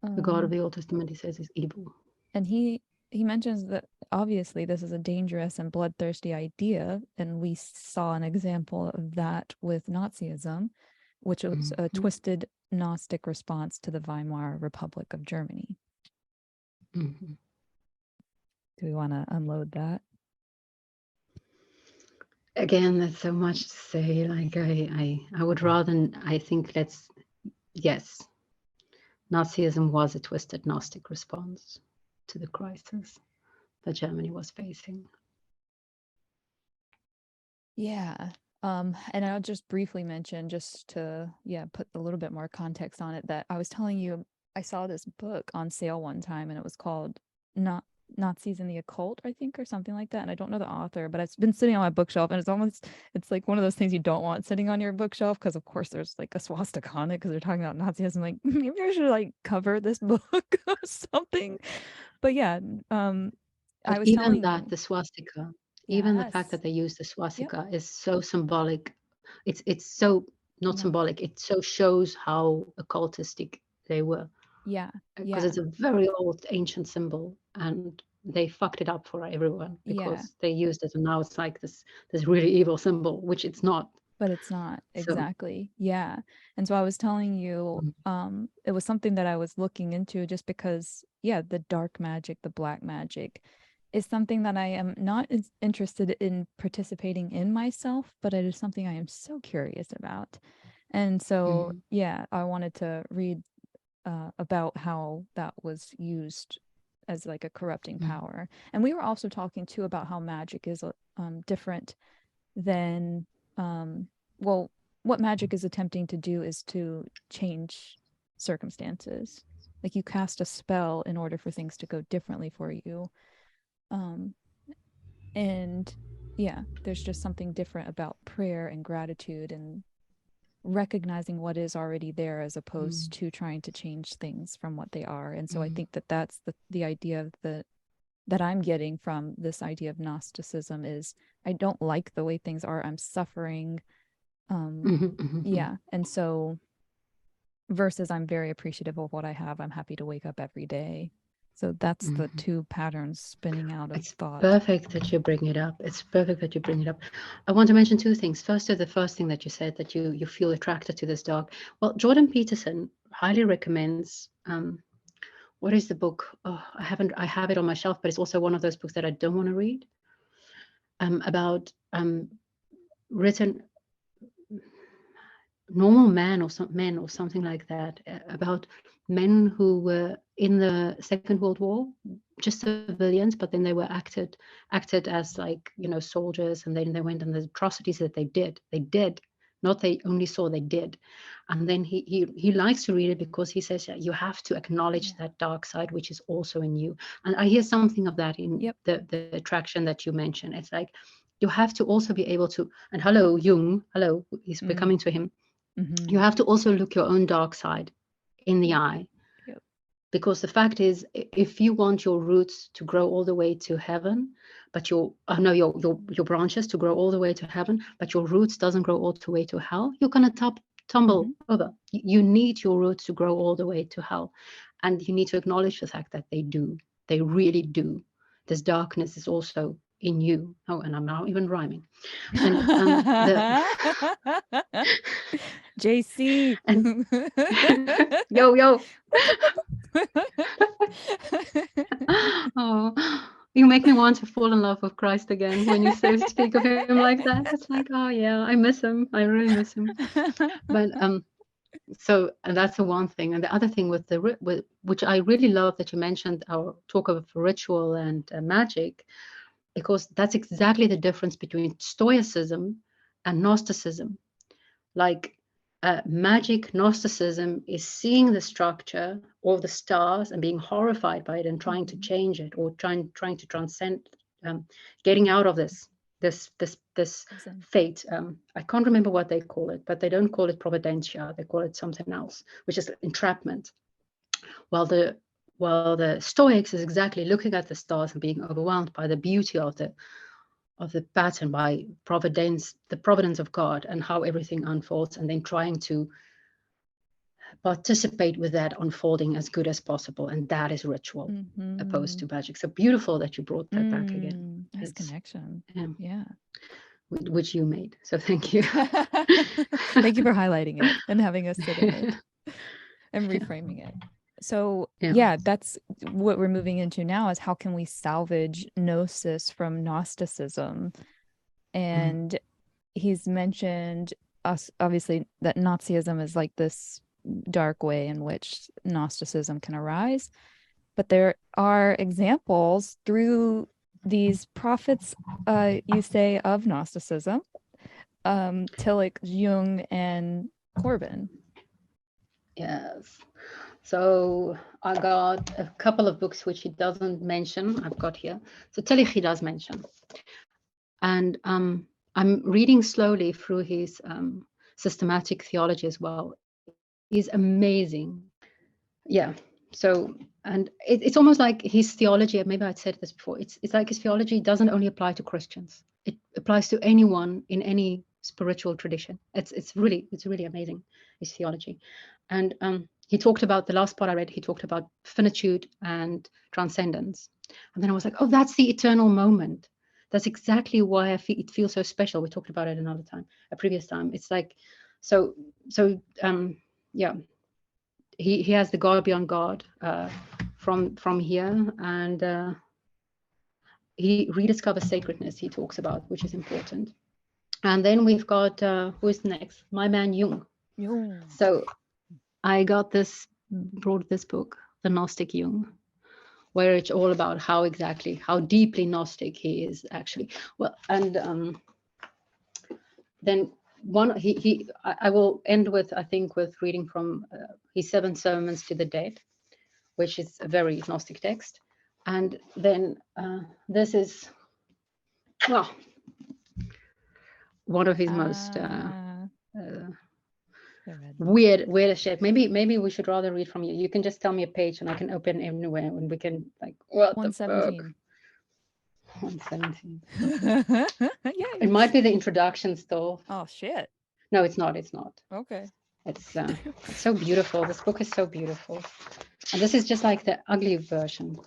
the God of the Old Testament, he says, is evil. And he mentions that obviously this is a dangerous and bloodthirsty idea, and we saw an example of that with Nazism, which was a twisted Gnostic response to the Weimar Republic of Germany. Do we want to unload that? Again, there's so much to say. Like I would rather, I think yes, Nazism was a twisted Gnostic response to the crisis that Germany was facing. Yeah. And I'll just briefly mention, just to put a little bit more context on it, that I was telling you I saw this book on sale one time, and it was called Nazis in the Occult, I think, or something like that. And I don't know the author, but it's been sitting on my bookshelf, and it's like one of those things you don't want sitting on your bookshelf, because of course there's like a swastika on it because they're talking about Nazism. Like, maybe I should like cover this book or something. But yeah, I was even telling that you, the swastika, even the fact yes, that they use the swastika is so symbolic. It's so not symbolic. It so shows how occultistic they were. Yeah. Because it's a very old ancient symbol, and they fucked it up for everyone because they used it, and now it's like this really evil symbol, which it's not. But it's not, So, exactly. Yeah. And so I was telling you, it was something that I was looking into, just because, the dark magic, the black magic is something that I am not as interested in participating in myself, but it is something I am so curious about. And so, I wanted to read about how that was used as like a corrupting power. And we were also talking too about how magic is different than well, what magic is attempting to do is to change circumstances. Like, you cast a spell in order for things to go differently for you. And there's just something different about prayer and gratitude and recognizing what is already there, as opposed to trying to change things from what they are. And so I think that that's the idea of the that I'm getting from this idea of Gnosticism is I don't like the way things are. I'm suffering. Yeah. And so versus I'm very appreciative of what I have. I'm happy to wake up every day. So that's the two patterns spinning out of thought. Perfect that you bring it up. It's perfect that you bring it up. I want to mention two things. First, the first thing that you said, that you feel attracted to this dog. Well, Jordan Peterson highly recommends. What is the book? Oh, I have it on my shelf, but it's also one of those books that I don't want to read. About written normal men or something like that, about men who were in the Second World War, just civilians, but then they were acted as, like, you know, soldiers, and then they went, and the atrocities that they did, not they only saw, they did. And then he likes to read it because he says, yeah, you have to acknowledge that dark side which is also in you. And I hear something of that in the attraction that you mentioned. It's like you have to also be able to, and hello Jung, hello, we're coming to him. You have to also look your own dark side in the eye. Because the fact is, if you want your roots to grow all the way to heaven, but your branches to grow all the way to heaven, but your roots doesn't grow all the way to hell, you're going to tumble over. You need your roots to grow all the way to hell. And you need to acknowledge the fact that they do. They really do. This darkness is also in you. Oh, and I'm not even rhyming. And JC. And yo. Oh, you make me want to fall in love with Christ again when you speak of him like that. It's like, oh yeah, I miss him. I really miss him. But so, and that's the one thing. And the other thing with which I really love that you mentioned, our talk of ritual and magic, because that's exactly the difference between Stoicism and Gnosticism. Like, magic Gnosticism is seeing the structure or the stars and being horrified by it and trying to change it, or trying to transcend, getting out of this fate. I can't remember what they call it, but they don't call it providentia. They call it something else, which is entrapment. While the Stoics is exactly looking at the stars and being overwhelmed by the beauty of the pattern, by the providence of God, and how everything unfolds, and then trying to participate with that unfolding as good as possible. And that is ritual, opposed to magic. So beautiful that you brought that back again. Nice connection. Which you made. So thank you. Thank you for highlighting it and having us sit in it and reframing it. So that's what we're moving into now, is how can we salvage gnosis from Gnosticism? And he's mentioned us, obviously, that Nazism is like this dark way in which Gnosticism can arise. But there are examples through these prophets, you say, of Gnosticism, Tillich, Jung, and Corbin. Yes. So I got a couple of books which he doesn't mention. I've got here. So Tillich he does mention. And I'm reading slowly through his systematic theology as well. He's amazing. Yeah. So, and it's almost like his theology, maybe I'd said this before, it's like his theology doesn't only apply to Christians. It applies to anyone in any spiritual tradition. It's really amazing, his theology. And he talked about, the last part I read, he talked about finitude and transcendence. And then I was like, oh, that's the eternal moment. That's exactly why it feels so special. We talked about it another time, a previous time. It's like, yeah. He has the God beyond God from here, and he rediscovers sacredness, he talks about, which is important. And then we've got, who is next? My man Jung. So I brought this book, The Gnostic Jung, where it's all about how deeply Gnostic he is actually. Well, and then I will end with reading from his 7 Sermons to the Dead, which is a very Gnostic text. And then this is, well, one of his most weird shit. Maybe we should rather read from you. You can just tell me a page and I can open anywhere and we can, like, what 117. 117. Yay. It might be the introduction still. Oh shit. No, it's not. It's not. Okay. It's so beautiful. This book is so beautiful. And this is just like the ugly version.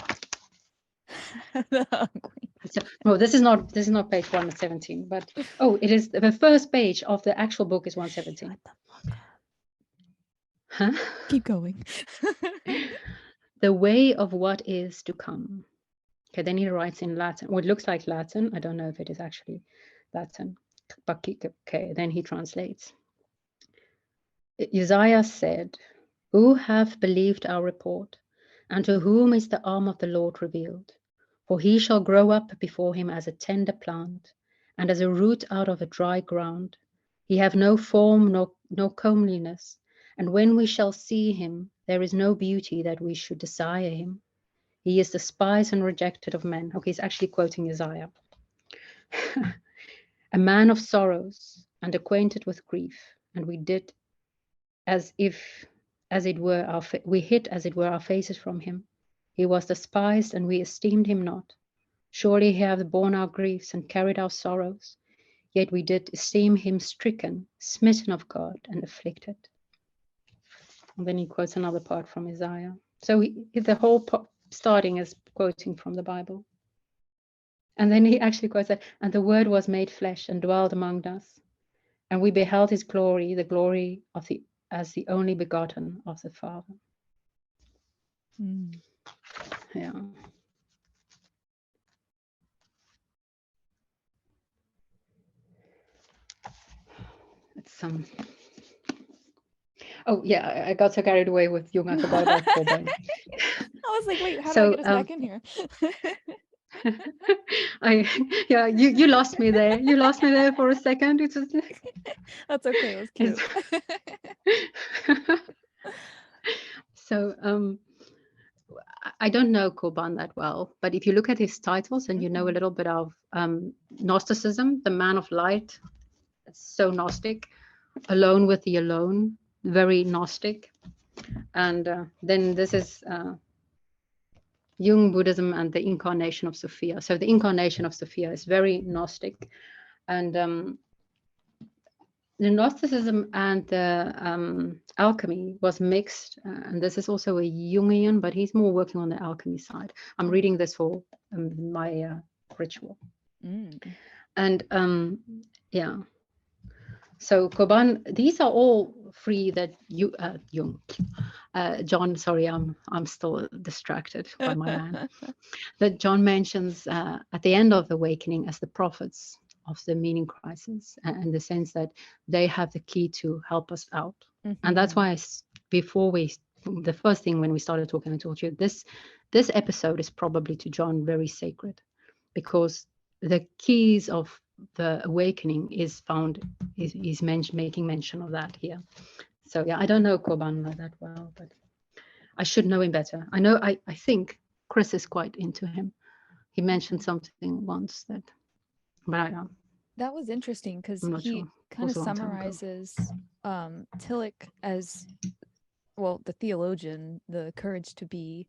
The ugly. So, no, this is not page 117, but it is the first page of the actual book is 117. Shut the fuck up. Huh? Keep going. The way of what is to come. Okay, then he writes in Latin. Well, it looks like Latin. I don't know if it is actually Latin. But okay, then he translates. Isaiah said, "Who hath believed our report? And to whom is the arm of the Lord revealed? For he shall grow up before him as a tender plant, and as a root out of a dry ground. He have no form, no comeliness, and when we shall see him, there is no beauty that we should desire him. He is despised and rejected of men." Okay, he's actually quoting Isaiah. "A man of sorrows and acquainted with grief, and we did we hid as it were our faces from him. He was despised, and we esteemed him not. Surely he hath borne our griefs and carried our sorrows. Yet we did esteem him stricken, smitten of God, and afflicted." And then he quotes another part from Isaiah. So the whole starting is quoting from the Bible. And then he actually quotes that, "And the word was made flesh and dwelled among us. And we beheld his glory, the glory of as the only begotten of the Father." Mm. Yeah. It's Oh yeah, I got so carried away with Jung. I forgot about Corbin. I was like, wait, how do I get us back in here? You lost me there. You lost me there for a second. It was That's okay. It was cute. So I don't know Corbin that well, but if you look at his titles and you know a little bit of Gnosticism, the man of light, it's so Gnostic. Alone with the alone, very Gnostic. And then this is Jung Buddhism and the incarnation of Sophia. So the incarnation of Sophia is very Gnostic. And the Gnosticism and the alchemy was mixed. And this is also a Jungian, but he's more working on the alchemy side. I'm reading this for my ritual. And yeah. So Coban, these are all three that John, sorry, I'm still distracted by my man. That John mentions at the end of Awakening as the prophets of the meaning crisis, in the sense that they have the key to help us out. And that's why the first thing when we started talking, I told you this episode is probably to John very sacred, because the keys of the awakening is found, he's making mention of that here. So yeah, I don't know Coban that well, but I should know him better. I think Chris is quite into him. He mentioned something once that, but I don't. That was interesting because he sure. kind of summarizes Tillich as, well, the theologian, the courage to be.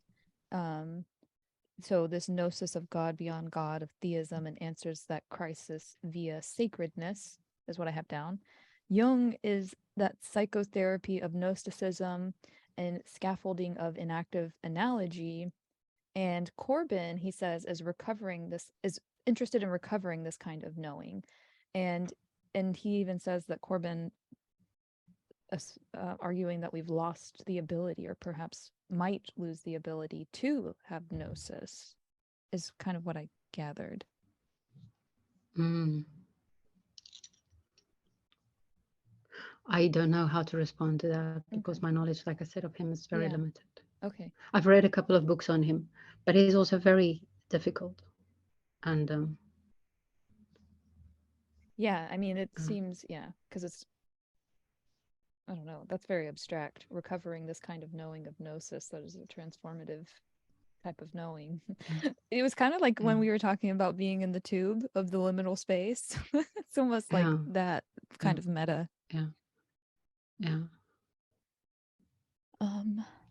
So this gnosis of God beyond God, of theism, and answers that crisis via sacredness is what I have down. Jung is that psychotherapy of Gnosticism and scaffolding of inactive analogy. And Corbin, he says, is interested in recovering this kind of knowing. And he even says that Corbin, arguing that we've lost the ability, or perhaps might lose the ability to have gnosis, is kind of what I gathered. I don't know how to respond to that, because my knowledge, like I said, of him is very limited. Okay. I've read a couple of books on him, but he's also very difficult. And yeah, I mean, it seems, because it's, I don't know, that's very abstract. Recovering this kind of knowing of gnosis that is a transformative type of knowing. It was kind of like when we were talking about being in the tube of the liminal space. It's almost like that kind of meta. Yeah.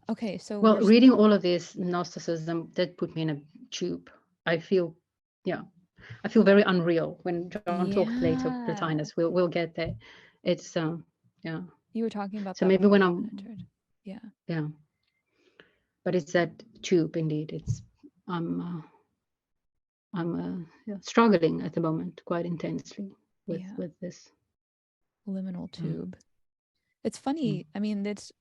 Okay, so reading all of this Gnosticism, that put me in a tube. I feel, I feel very unreal when John talks later, Yeah. Plotinus. We'll get there. It's yeah. You were talking about So that maybe before when we even I'm entered. Yeah. yeah, but it's that tube indeed. It's I'm yeah, struggling at the moment quite intensely Yeah. with this. Liminal Mm, tube. It's mm. funny. I mean, it's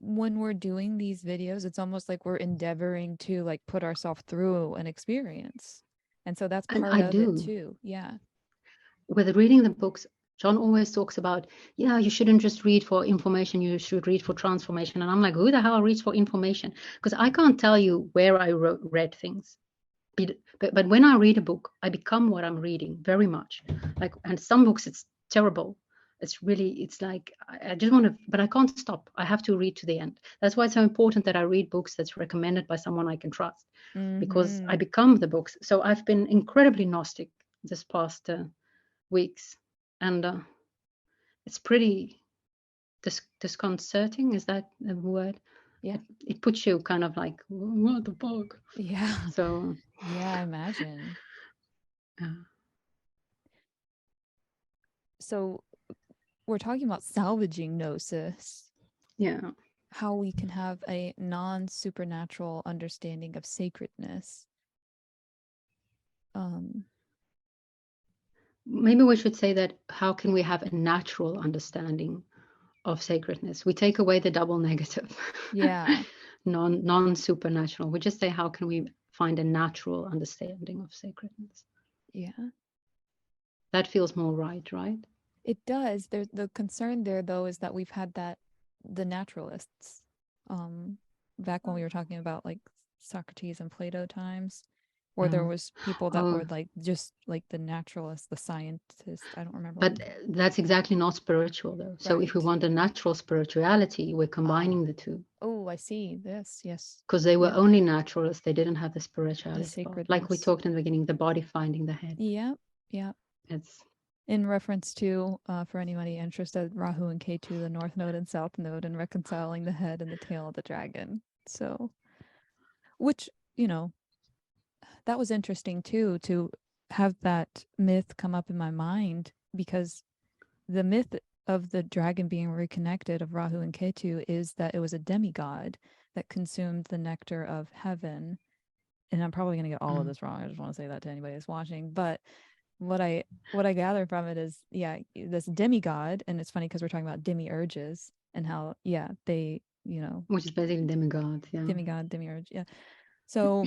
when we're doing these videos, it's almost like we're endeavoring to like put ourselves through an experience. And so that's And part I of it do. too. Yeah. With reading the books, John always talks about, yeah, you shouldn't just read for information, you should read for transformation. And I'm like, who the hell reads for information? Because I can't tell you where I read things. But when I read a book, I become what I'm reading very much. Like, and some books, it's terrible. It's like, I just want to, but I can't stop. I have to read to the end. That's why it's so important that I read books that's recommended by someone I can trust, because I Mm-hmm. become the books. So I've been incredibly Gnostic this past weeks, and it's pretty disconcerting. Is that a word? Yeah. It puts you kind of like, what the fuck? Yeah. So Yeah, I imagine. uh, So we're talking about salvaging gnosis, yeah, how we can have a non-supernatural understanding of sacredness. Um, maybe we should say that, how can we have a natural understanding of sacredness? We take away the double negative, yeah. non supernatural. We just say, how can we find a natural understanding of sacredness? Yeah. That feels more right, right? It does. There's the concern there though is that we've had that the naturalists, um, back when we were talking about like Socrates and Plato times, where there Yeah. was people that Oh, were like just like the naturalists, the scientists. I don't remember what but the term. that's exactly not spiritual, though. So if we Right. want a natural spirituality, we're Ah. combining the two. Oh, I see. This. Yes. Because they were Yep. only naturalists, they didn't have the The spirituality part. Like we sacredness. talked in the beginning, the body finding the head. Yep. Yep. It's In reference to, for anybody interested, Rahu and Ketu, the North Node and South Node, and reconciling the head and the tail of the dragon. So, which, you know, that was interesting too, to have that myth come up in my mind, because the myth of the dragon being reconnected of Rahu and Ketu is that it was a demigod that consumed the nectar of heaven. And I'm probably going to get all of mm. this wrong. I just want to say that to anybody that's watching. But what I what I gather from it is, yeah, this demigod, and it's funny because we're talking about demiurges and how, yeah, they, Which is basically demigod, yeah. demigod, demiurge, yeah. So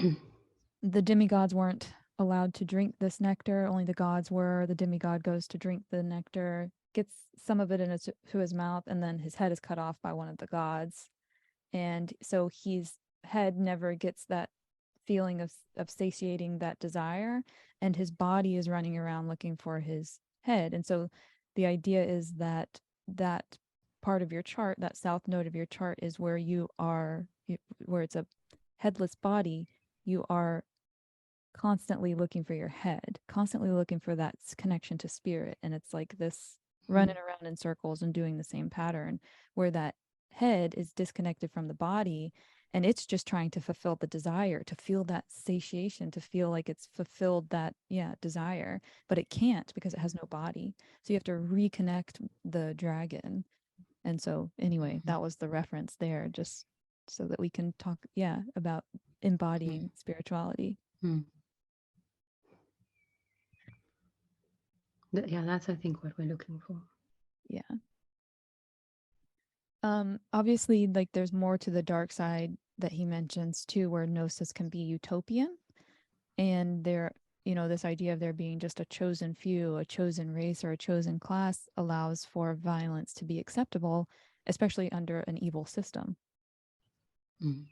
the demigods weren't allowed to drink this nectar, only the gods were. The demigod goes to drink the nectar, gets some of it to his mouth, and then his head is cut off by one of the gods. And so his head never gets that feeling of satiating that desire, and his body is running around looking for his head. And so the idea is that that part of your chart, that south node of your chart, is where you are, where it's a headless body. You are constantly looking for your head, constantly looking for that connection to spirit. And it's like this running around in circles and doing the same pattern, where that head is disconnected from the body, and it's just trying to fulfill the desire, to feel that satiation, to feel like it's fulfilled that, yeah, desire, but it can't because it has no body. So you have to reconnect the dragon. And so anyway, that was the reference there, just so that we can talk, yeah, about embodying spirituality. Mm. Yeah, that's, I think, what we're looking for. Yeah. Obviously, like there's more to the dark side that he mentions too, where gnosis can be utopian, and there, this idea of there being just a chosen few, a chosen race, or a chosen class allows for violence to be acceptable, especially under an evil system. Mm.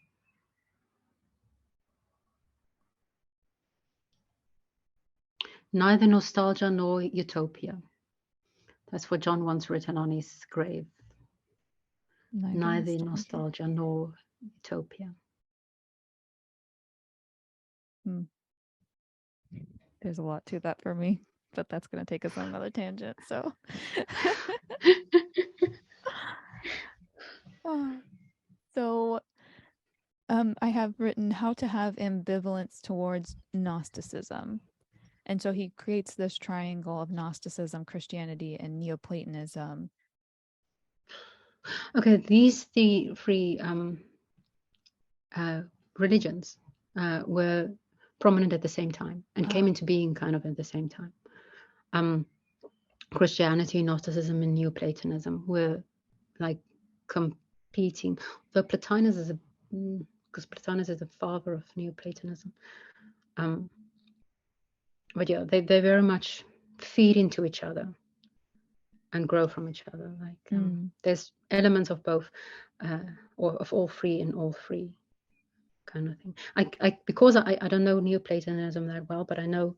Neither nostalgia nor utopia. That's what John once written on his grave. Neither Neither nostalgia. nostalgia nor utopia. Hmm. There's a lot to that for me, but that's going to take us on another tangent. So, oh, so I have written how to have ambivalence towards Gnosticism. And so he creates this triangle of Gnosticism, Christianity, and Neoplatonism. Okay, these three religions were prominent at the same time and came into being kind of at the same time. Christianity, Gnosticism, and Neoplatonism were like competing. Though Plotinus is because Plotinus is the father of Neoplatonism. But yeah, they very much feed into each other and grow from each other. Like there's elements of both, or of all three in all three, kind of thing. Because I don't know Neoplatonism that well, but I know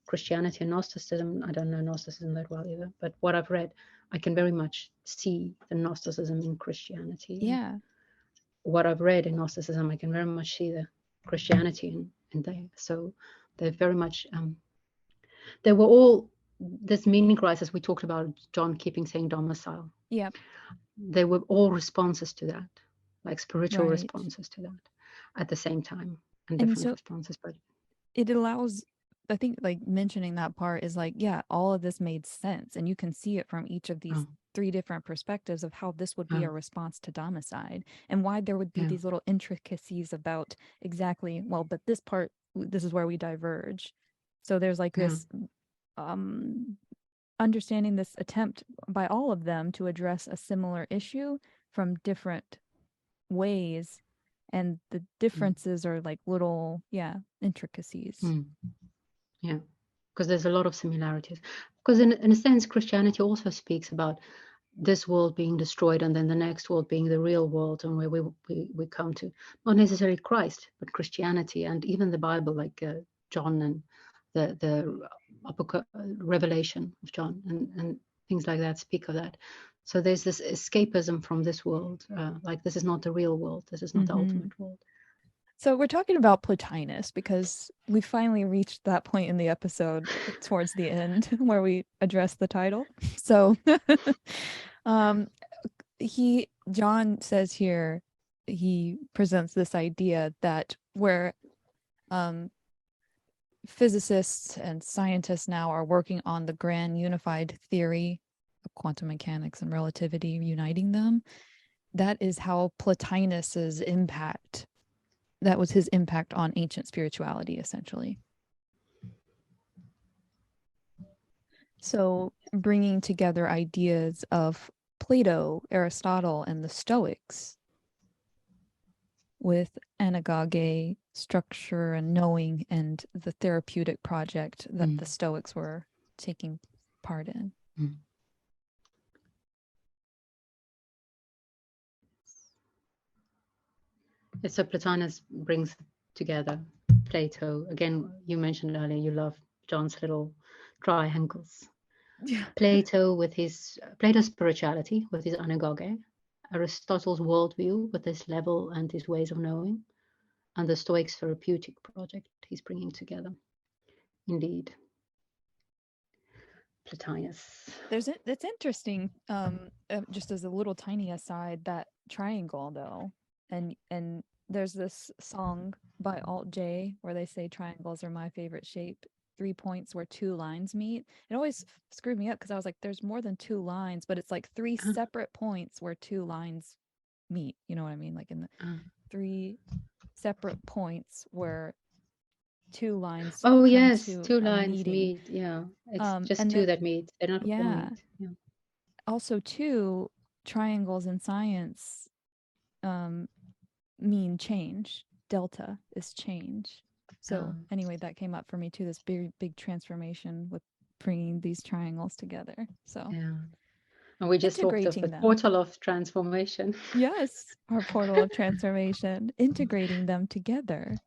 Christianity and Gnosticism. I don't know Gnosticism that well either, but what I've read, I can very much see the Gnosticism in Christianity. Yeah. What I've read in Gnosticism, I can very much see the Christianity in there. So they're very much, they were all, this meaning crisis we talked about, John keeping saying domicile. Yeah. They were all responses to that, like spiritual Right. responses to that at the same time, and different responses. But it allows, I think, like mentioning that part is like, yeah, all of this made sense. And you can see it from each of these three different perspectives of how this would be a response to domicide and why there would be these little intricacies about exactly, well, but this part, this is where we diverge. So there's like this understanding this attempt by all of them to address a similar issue from different ways, and the differences are like little intricacies. Yeah, because there's a lot of similarities, because in a sense Christianity also speaks about this world being destroyed and then the next world being the real world, and where we come to not necessarily Christ but Christianity, and even the Bible, like John and the Revelation of John and things like that speak of that. So there's this escapism from this world, like this is not the real world, this is not the ultimate world. So we're talking about Plotinus because we finally reached that point in the episode towards the end where we address the title. So John says here, he presents this idea that where physicists and scientists now are working on the grand unified theory of quantum mechanics and relativity, uniting them, that is how Plotinus's impact, that was his impact on ancient spirituality, essentially. So bringing together ideas of Plato, Aristotle, and the Stoics with anagoge, structure and knowing, and the therapeutic project that the Stoics were taking part in. So Plotinus brings together Plato. Again, you mentioned earlier you love John's little triangles. Yeah. Plato's spirituality with his anagoge, Aristotle's worldview with his level and his ways of knowing, and the Stoics' therapeutic project he's bringing together. Indeed. Plotinus. That's interesting. Just as a little tiny aside, that triangle though, and there's this song by Alt J where they say triangles are my favorite shape. 3 points where 2 lines meet. It always screwed me up because I was like, there's more than 2 lines, but it's like 3 separate points where 2 lines meet. You know what I mean? Like in the 3 separate points where 2 lines. Oh yes, 2 lines meet. Yeah, it's just 2 that meet. They're not a point. Yeah. Also, 2 triangles in science mean change. Delta is change. So anyway, that came up for me too. This big transformation with bringing these triangles together. So yeah. And we just talked of the portal of transformation. Yes, our portal of transformation, integrating them together.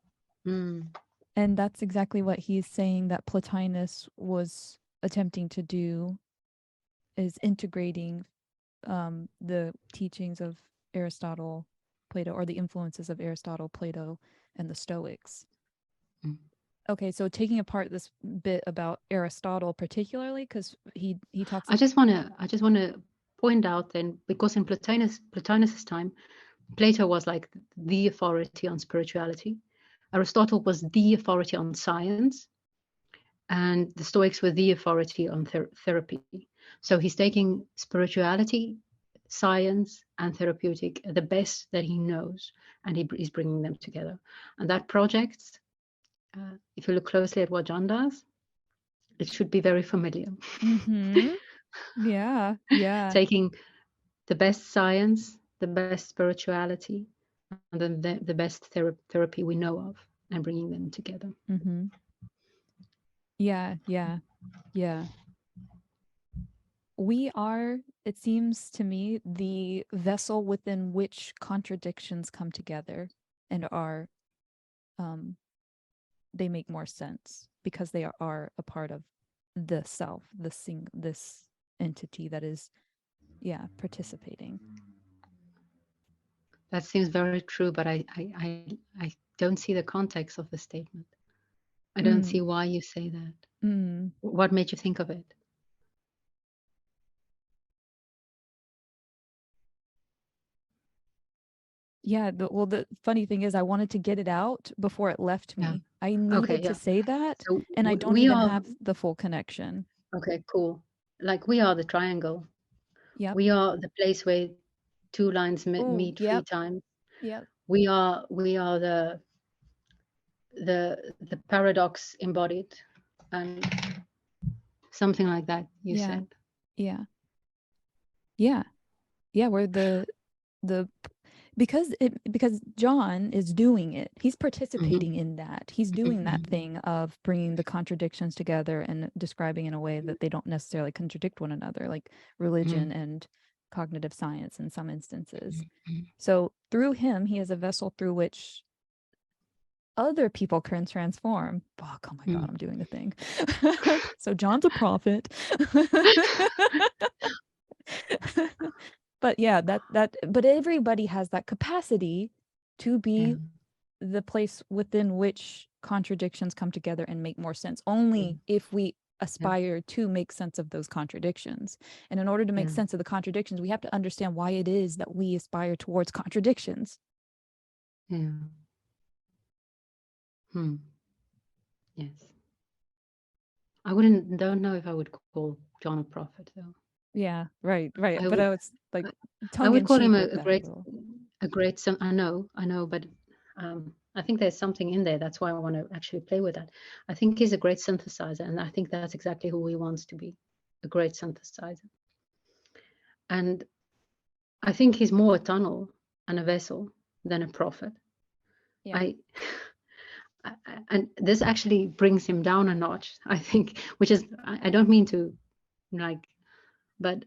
And that's exactly what he's saying that Plotinus was attempting to do, is integrating the teachings of Aristotle, Plato, or the influences of Aristotle, Plato, and the Stoics. Okay, so taking apart this bit about Aristotle particularly, because he talks. I just want to point out then, because in Plotinus's time, Plato was like the authority on spirituality. Aristotle was the authority on science, And the Stoics were the authority on therapy. So he's taking spirituality, science, and therapeutic, the best that he knows, and he's bringing them together. And that project, if you look closely at what John does, it should be very familiar. Mm-hmm. Yeah. Yeah. Taking the best science, the best spirituality, and then the best therapy we know of, and bringing them together. Mm-hmm. Yeah. Yeah. Yeah. We are, it seems to me, the vessel within which contradictions come together and are, they make more sense because they are a part of the self, this entity that is, participating. That seems very true, but I don't see the context of the statement. I don't see why you say that. What made you think of it? Yeah, the funny thing is I wanted to get it out before it left Yeah. me. I Okay. needed to Yeah. say that, So and I don't we even are. have the full connection. Okay. Cool. Like we are the triangle. Yep. We are the place where two lines Oh, meet three yep. times. Yep. We are the paradox embodied, and something like that. You Yeah. said. Yeah. Yeah. Yeah, we're the because John is doing it. He's Mm-hmm. participating in that. He's doing that Mm-hmm. thing of bringing the contradictions together and describing in a way that they don't necessarily contradict one another, like religion and cognitive science in some instances. Mm-hmm. So through him, he is a vessel through which other people can transform. Fuck, oh my God, Mm-hmm. I'm doing the thing. So John's a prophet. But yeah, but everybody has that capacity to Yeah. be the place within which contradictions come together and make more sense. Only if we Yeah. aspire to make sense of those contradictions. And in order to make Yeah. sense of the contradictions, we have to understand why it is that we aspire towards contradictions. Yeah. Hmm. Yes. Don't know if I would call John a prophet though. Yeah, right, right. I But would, I was like I tongue would in call him cheek with that a little. a great son. I know, but I think there's something in there. That's why I want to actually play with that. I think he's a great synthesizer, and I think that's exactly who he wants to be, a great synthesizer. And I think he's more a tunnel and a vessel than a prophet. Yeah. I, and this actually brings him down a notch, I think, which is I don't mean to like, but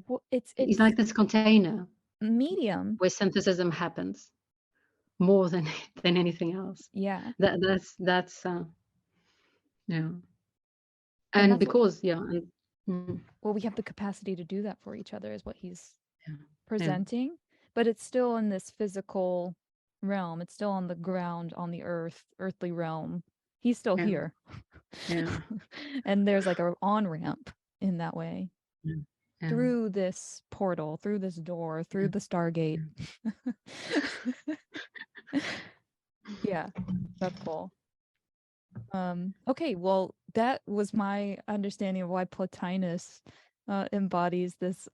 Well, he's it's like this container medium. where synthesis happens more than than anything else. Yeah. That's yeah, And and that's what because yeah, and well, we have the capacity to do that for each other is what he's yeah, yeah, presenting, but it's still in this physical realm. It's still on the ground, on the earthly realm. He's still yeah, here. yeah, And there's like a on-ramp in that way yeah, yeah, through this portal, through this door, through the Stargate. Yeah, that's cool. Okay, well, that was my understanding of why Plotinus embodies this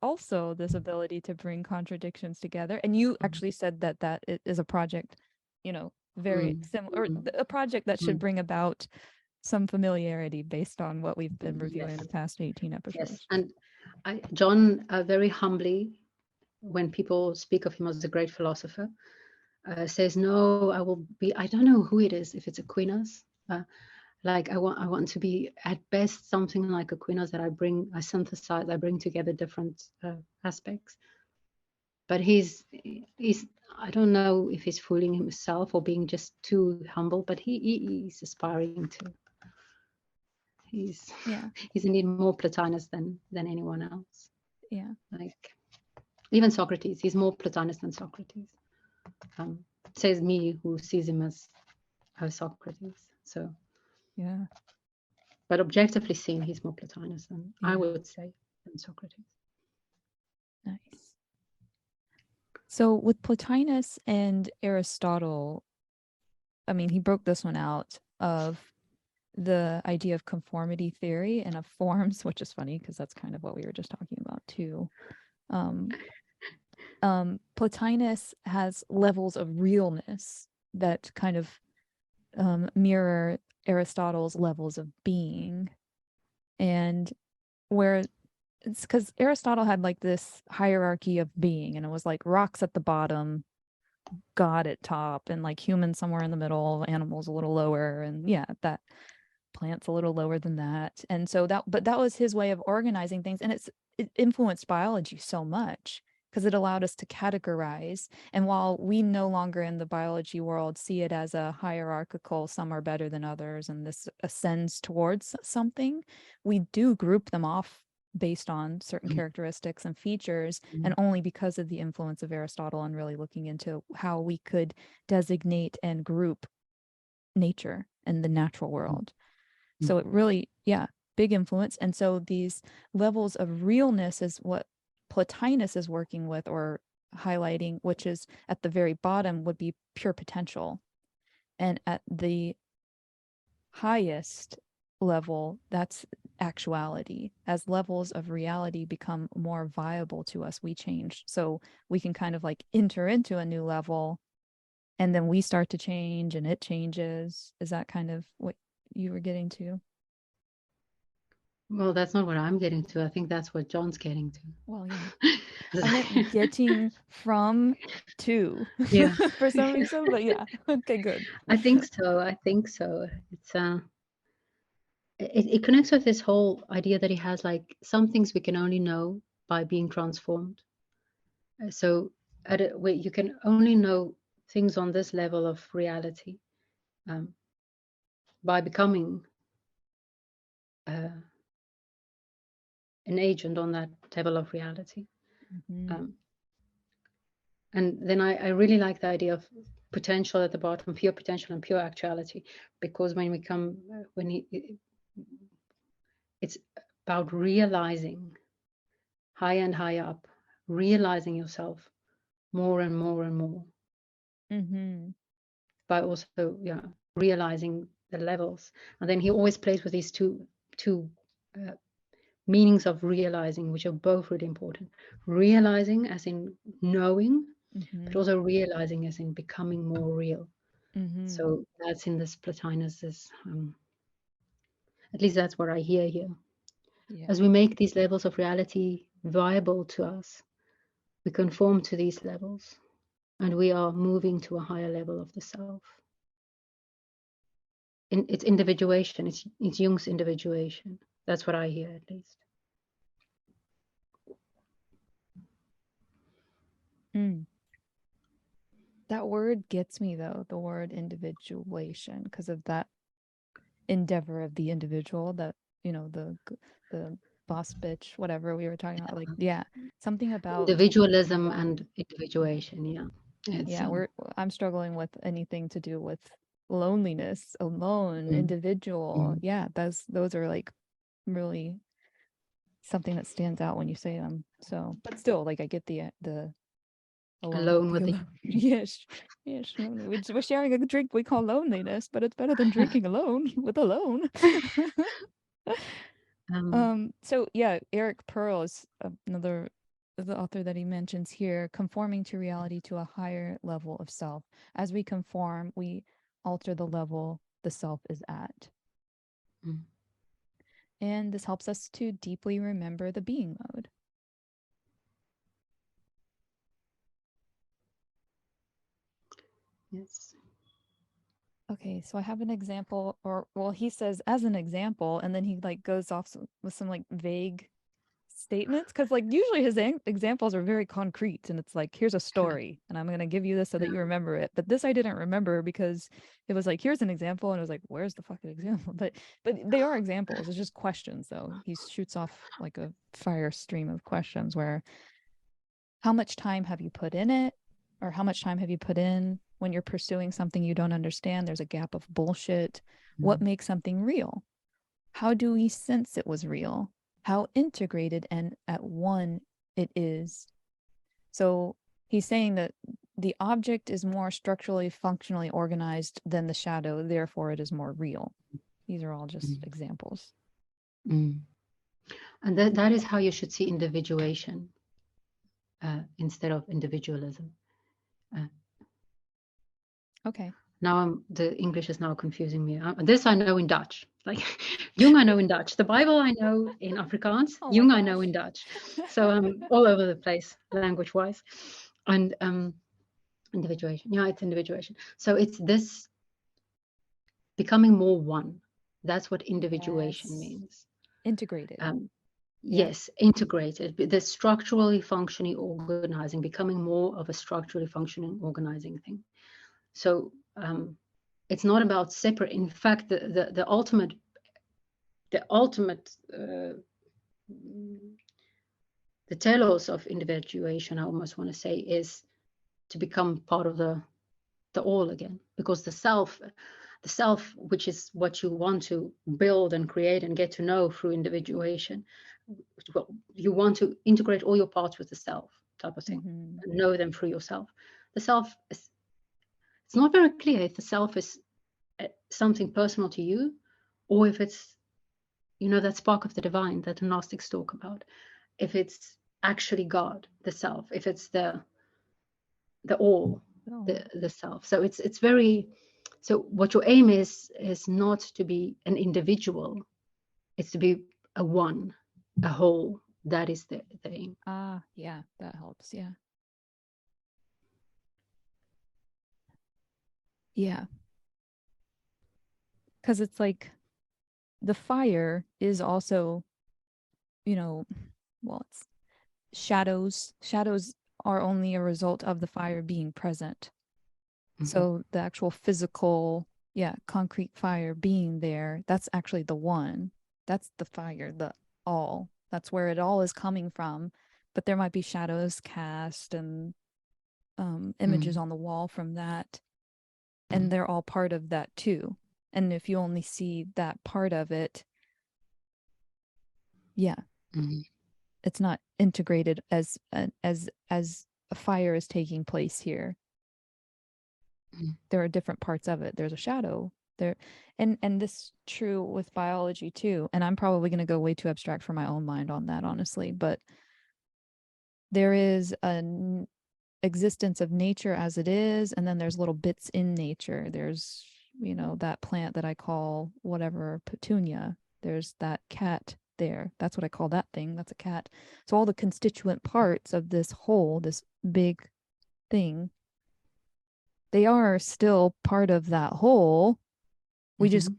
ability to bring contradictions together. And you actually said that it is a project, very similar, or a project that should mm. bring about some familiarity based on what we've been reviewing in the Yes, past 18 yes, episodes. and John very humbly, when people speak of him as a great philosopher, says, "No, I will be." I don't know who it is. If it's Aquinas, like I want to be at best something like Aquinas, that I synthesize, I bring together different aspects. But he's I don't know if he's fooling himself or being just too humble, but he's aspiring to. He's Yeah, he's indeed more Plotinus than anyone else. yeah, Like even Socrates, he's more Plotinus than Socrates. Says me, who sees him as Socrates. So, yeah, but objectively seen, he's more Plotinus than I yeah. would say than Socrates. Nice. So with Plotinus and Aristotle, I mean, he broke this one out of the idea of conformity theory and of forms, which is funny because that's kind of what we were just talking about too. Um, Plotinus has levels of realness that kind of mirror Aristotle's levels of being. And where it's because Aristotle had like this hierarchy of being, and it was like rocks at the bottom, God at top, and like humans somewhere in the middle, animals a little lower, and yeah, that plants a little lower than that. And so but that was his way of organizing things, and it influenced biology so much because it allowed us to categorize. And while we no longer in the biology world see it as a hierarchical, some are better than others, and this ascends towards something, we do group them off based on certain characteristics and features, and only because of the influence of Aristotle and really looking into how we could designate and group nature and the natural world. So it really, yeah, big influence. And so these levels of realness is what Plotinus is working with or highlighting, which is at the very bottom would be pure potential. And at the highest level, that's actuality. As levels of reality become more viable to us, we change. So we can kind of like enter into a new level and then we start to change and it changes. Is that kind of what you were getting to? Well, that's not what I'm getting to. I think that's what John's getting to. Well, yeah. I meant getting from to Yeah. for some reason, but yeah. Okay, good. I think so. I think so. It's it connects with this whole idea that he has, like, some things we can only know by being transformed. So you can only know things on this level of reality by becoming an agent on that level of reality. Mm-hmm. And then I really like the idea of potential at the bottom, pure potential and pure actuality, because when we come, it's about realizing higher and higher up, realizing yourself more and more and more, Mm-hmm. by also, yeah, realizing the levels. And then he always plays with these two meanings of realizing, which are both really important. Realizing as in knowing, but Mm-hmm. also realizing as in becoming more real. Mm-hmm. So that's in this Plotinus, at least that's what I hear here. Yeah. As we make these levels of reality viable to us, we conform to these levels, and we are moving to a higher level of the self. It's individuation, it's Jung's individuation. That's what I hear, at least. Mm. That word gets me though, the word individuation, because of that endeavor of the individual, that, the boss bitch, whatever we were talking about. Like, yeah, something about Individualism right. and individuation, yeah. It's Yeah, I'm struggling with anything to do with loneliness, alone, mm, individual. mm. Yeah, those are like really something that stands out when you say them. So, but still, like I get the alone with Alone the with the alone. Yes, yes, lonely. We're sharing a drink we call loneliness, but it's better than drinking alone with alone. um, So yeah, Eric Pearl is another the author that he mentions here, conforming to reality to a higher level of self. As we conform, we alter the level the self is at. mm, And this helps us to deeply remember the being mode. yes. Okay, so I have an example, or well, he says as an example, and then he like goes off with some like vague statements because like usually his examples are very concrete and it's like here's a story and I'm going to give you this so that you remember it, but this I didn't remember because it was like here's an example and it was like where's the fucking example, but they are examples, it's just questions though. He shoots off like a fire stream of questions where how much time have you put in it, or how much time have you put in when you're pursuing something you don't understand, there's a gap of bullshit. What Mm, makes something real? How do we sense it was real? How integrated and at one it is? So he's saying that the object is more structurally, functionally organized than the shadow, therefore it is more real. These are all just examples. And that is how you should see individuation instead of individualism. Okay. Now the English is now confusing me. This I know in Dutch. Like Jung I know in Dutch. The Bible I know in Afrikaans. Oh Jung my I know gosh. in Dutch. So I'm all over the place language-wise. And individuation. Yeah, it's individuation. So it's this becoming more one. That's what individuation Yes. means. Integrated. Yeah. Yes, integrated. The structurally functioning organizing, becoming more of a structurally functioning organizing thing. So it's not about separate. In fact, the ultimate the telos of individuation, I almost want to say, is to become part of the all again, because the self, which is what you want to build and create and get to know through individuation, well, you want to integrate all your parts with the self type of thing, and know them through yourself. The self is, it's not very clear if the self is something personal to you, or if it's, you know, that spark of the divine that the Gnostics talk about, if it's actually God, the self, if it's the all, the self. So it's very, so what your aim is not to be an individual, it's to be a one, a whole. That is the aim. Yeah, that helps. Yeah. Yeah. Because it's like the fire is also, you know, well, it's shadows. Shadows are only a result of the fire being present. So the actual physical, concrete fire being there, that's actually the one. That's the fire, the all. That's where it all is coming from. But there might be shadows cast and images on the wall from that. And they're all part of that too. And if you only see that part of it, it's not integrated as a fire is taking place here. There are different parts of it. There's a shadow there, and this true with biology too. And I'm probably going to go way too abstract for my own mind on that, honestly. But there is an existence of nature as it is, and then there's little bits in nature. There's, you know, that plant that I call whatever petunia. There's that cat there. That's what I call that thing. That's a cat. So all the constituent parts of this whole, this big thing, they are still part of that whole. We just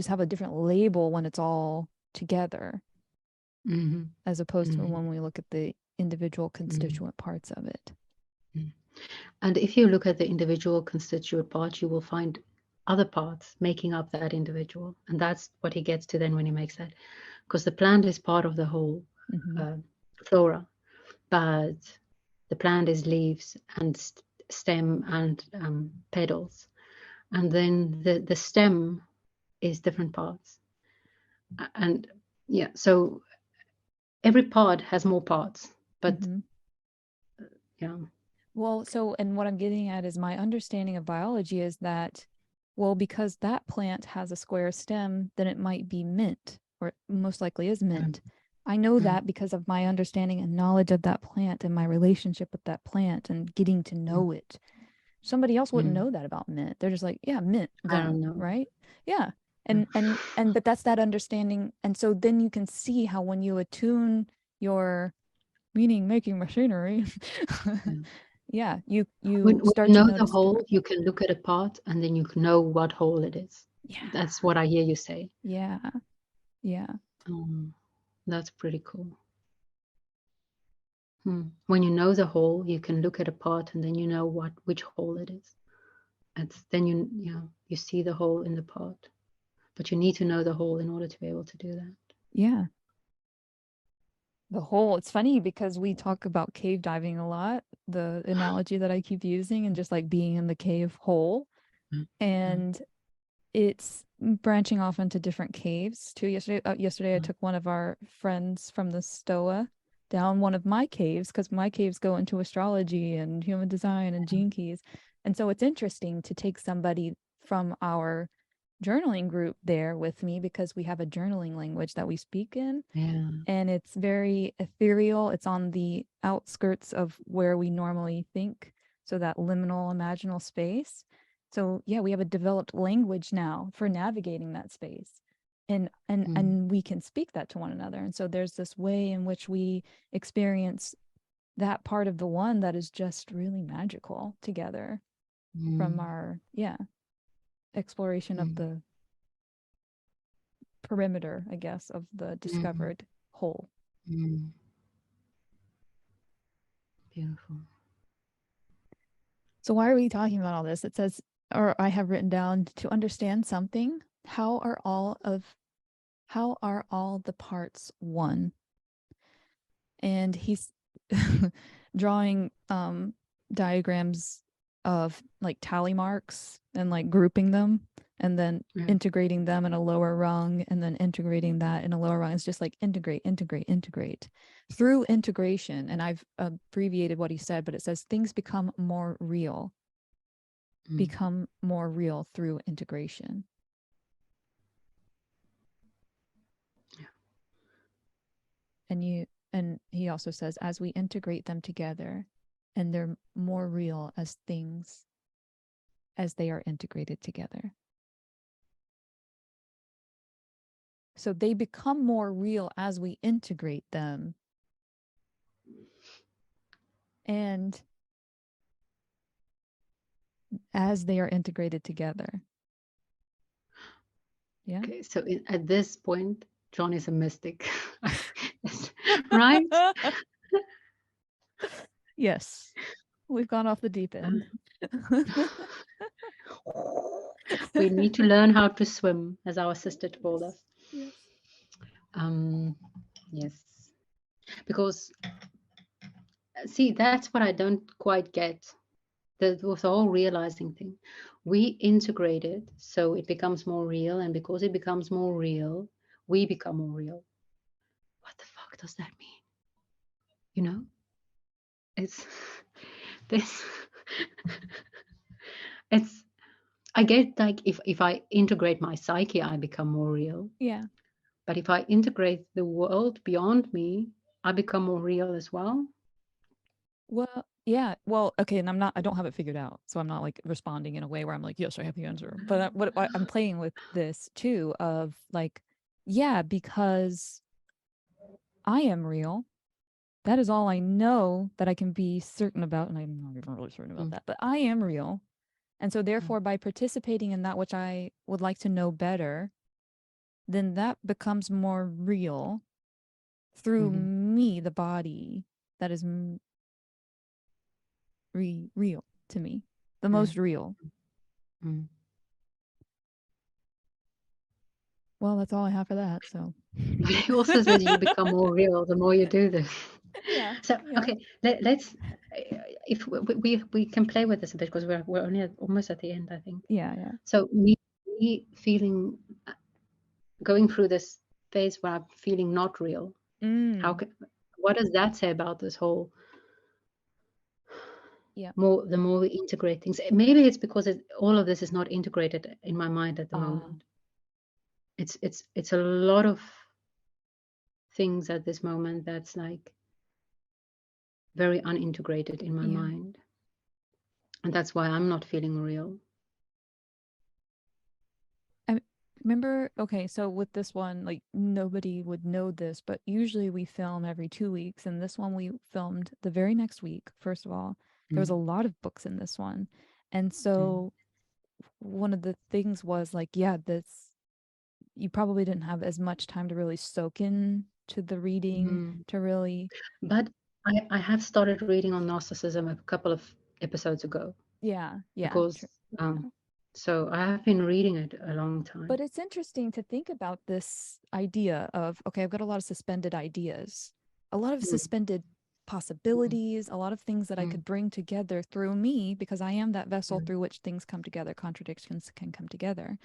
have a different label when it's all together, as opposed to when we look at the individual constituent parts of it. And if you look at the individual constituent parts, you will find other parts making up that individual, and that's what he gets to then when he makes that, because the plant is part of the whole flora, but the plant is leaves and stem and petals, and then the stem is different parts, and so every part has more parts, but well, so, and what I'm getting at is my understanding of biology is that, well, because that plant has a square stem, then it might be mint, or it most likely is mint. I know that because of my understanding and knowledge of that plant and my relationship with that plant and getting to know it. Somebody else wouldn't know that about mint. They're just like, yeah, mint, I don't done, know. right? Yeah. And but that's that understanding. And so then you can see how when you attune your meaning making machinery, you when start you to know the notice whole, different. you can look at a part and then you can know what whole it is. That's what I hear you say. Yeah. That's pretty cool. When you know the whole, you can look at a part and then you know which whole it is. Then you see the whole in the part, but you need to know the whole in order to be able to do that. Yeah. The whole, it's funny because we talk about cave diving a lot, the analogy that I keep using, and just like being in the cave hole. And it's branching off into different caves too. Yesterday I took one of our friends from the Stoa down one of my caves, because my caves go into astrology and human design and gene keys. And so it's interesting to take somebody from our journaling group there with me, because we have a journaling language that we speak in, Yeah. and it's very ethereal. It's on the outskirts of where we normally think, so that liminal imaginal space. So yeah, we have a developed language now for navigating that space, and we can speak that to one another. And so there's this way in which we experience that part of the one that is just really magical together, from our exploration of the perimeter, I guess, of the discovered whole. Beautiful. So why are we talking about all this? It says, or I have written down, to understand something, how are all the parts one? And he's drawing diagrams of like tally marks and like grouping them, and then integrating them in a lower rung, and then integrating that in a lower rung. It's just like integrate, integrate, integrate. Through integration, and I've abbreviated what he said, but it says things become more real. Become more real through integration. Yeah. And he also says, as we integrate them together, and they're more real as things as they are integrated together. So they become more real as we integrate them. And as they are integrated together. Yeah. Okay, so at this point, John is a mystic, right? Yes, we've gone off the deep end. We need to learn how to swim, as our sister told us. Yes. Yes. Because, see, that's what I don't quite get. That was the whole realizing thing. We integrate it so it becomes more real, and because it becomes more real, we become more real. What the fuck does that mean? You know? It's this. It's, I get, like, if I integrate my psyche, I become more real. Yeah. But if I integrate the world beyond me, I become more real as well. Well, yeah. Well, okay, and I don't have it figured out, so I'm not like responding in a way where I'm like, yes, I have the answer. But I'm playing with this too, of like, yeah, because I am real. That is all I know that I can be certain about, and I'm not even really certain about that, but I am real. And so therefore, by participating in that which I would like to know better, then that becomes more real through me, the body that is real to me, the most real. Well, that's all I have for that. So He also says you become more real the more you do this. Yeah. So okay, let's if we can play with this a bit, because we're only almost at the end, I think. Yeah, yeah. So me feeling, going through this phase where I'm feeling not real. What does that say about this whole? Yeah. The more we integrate things, maybe it's because all of this is not integrated in my mind at the moment. It's a lot of things at this moment that's like very unintegrated in my mind, and that's why I'm not feeling real. I remember, okay, so with this one, like nobody would know this, but usually we film every 2 weeks, and this one we filmed the very next week. First of all, there was a lot of books in this one, and so one of the things was like, yeah, this, you probably didn't have as much time to really soak in to the reading, to really. But I have started reading on Gnosticism a couple of episodes ago. Yeah, because so I have been reading it a long time. But it's interesting to think about this idea of, okay, I've got a lot of suspended ideas, a lot of suspended possibilities, a lot of things that I could bring together through me, because I am that vessel through which things come together, contradictions can come together.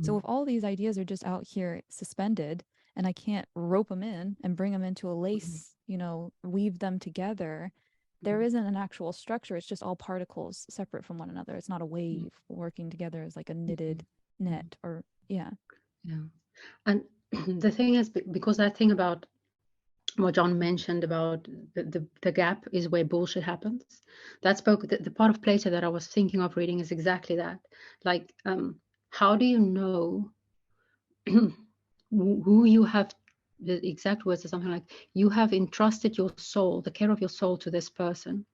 So if all these ideas are just out here suspended, and I can't rope them in and bring them into a lace, weave them together. There isn't an actual structure. It's just all particles separate from one another. It's not a wave working together as like a knitted net or, yeah. Yeah. And the thing is, because that thing about what John mentioned about the gap is where bullshit happens. That spoke, the part of Plato that I was thinking of reading is exactly that. Like, how do you know who you have, the exact words are something like, you have entrusted your soul, the care of your soul, to this person.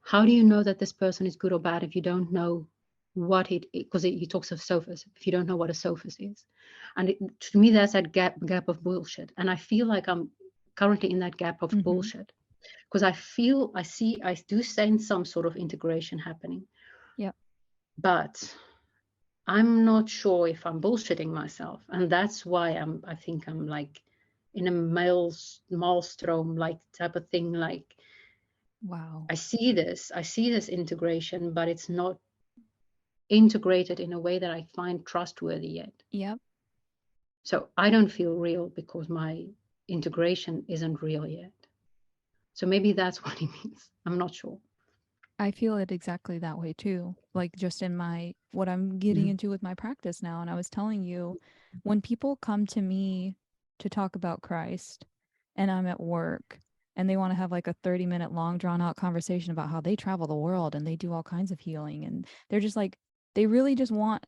How do you know that this person is good or bad if you don't know what it, because he talks of sophist, if you don't know what a sophist is? And to me, that's that gap of bullshit. And I feel like I'm currently in that gap of bullshit, because I do sense some sort of integration happening. Yep. But I'm not sure if I'm bullshitting myself. And that's why I think I'm like in a maelstrom like type of thing. Like, Wow. I see this integration, but it's not integrated in a way that I find trustworthy yet. Yep. So I don't feel real because my integration isn't real yet. So maybe that's what he means. I'm not sure. I feel it exactly that way too. Like just in what I'm getting into with my practice now. And I was telling you, when people come to me to talk about Christ and I'm at work and they want to have like a 30-minute long drawn out conversation about how they travel the world and they do all kinds of healing. And they're just like, they really just want,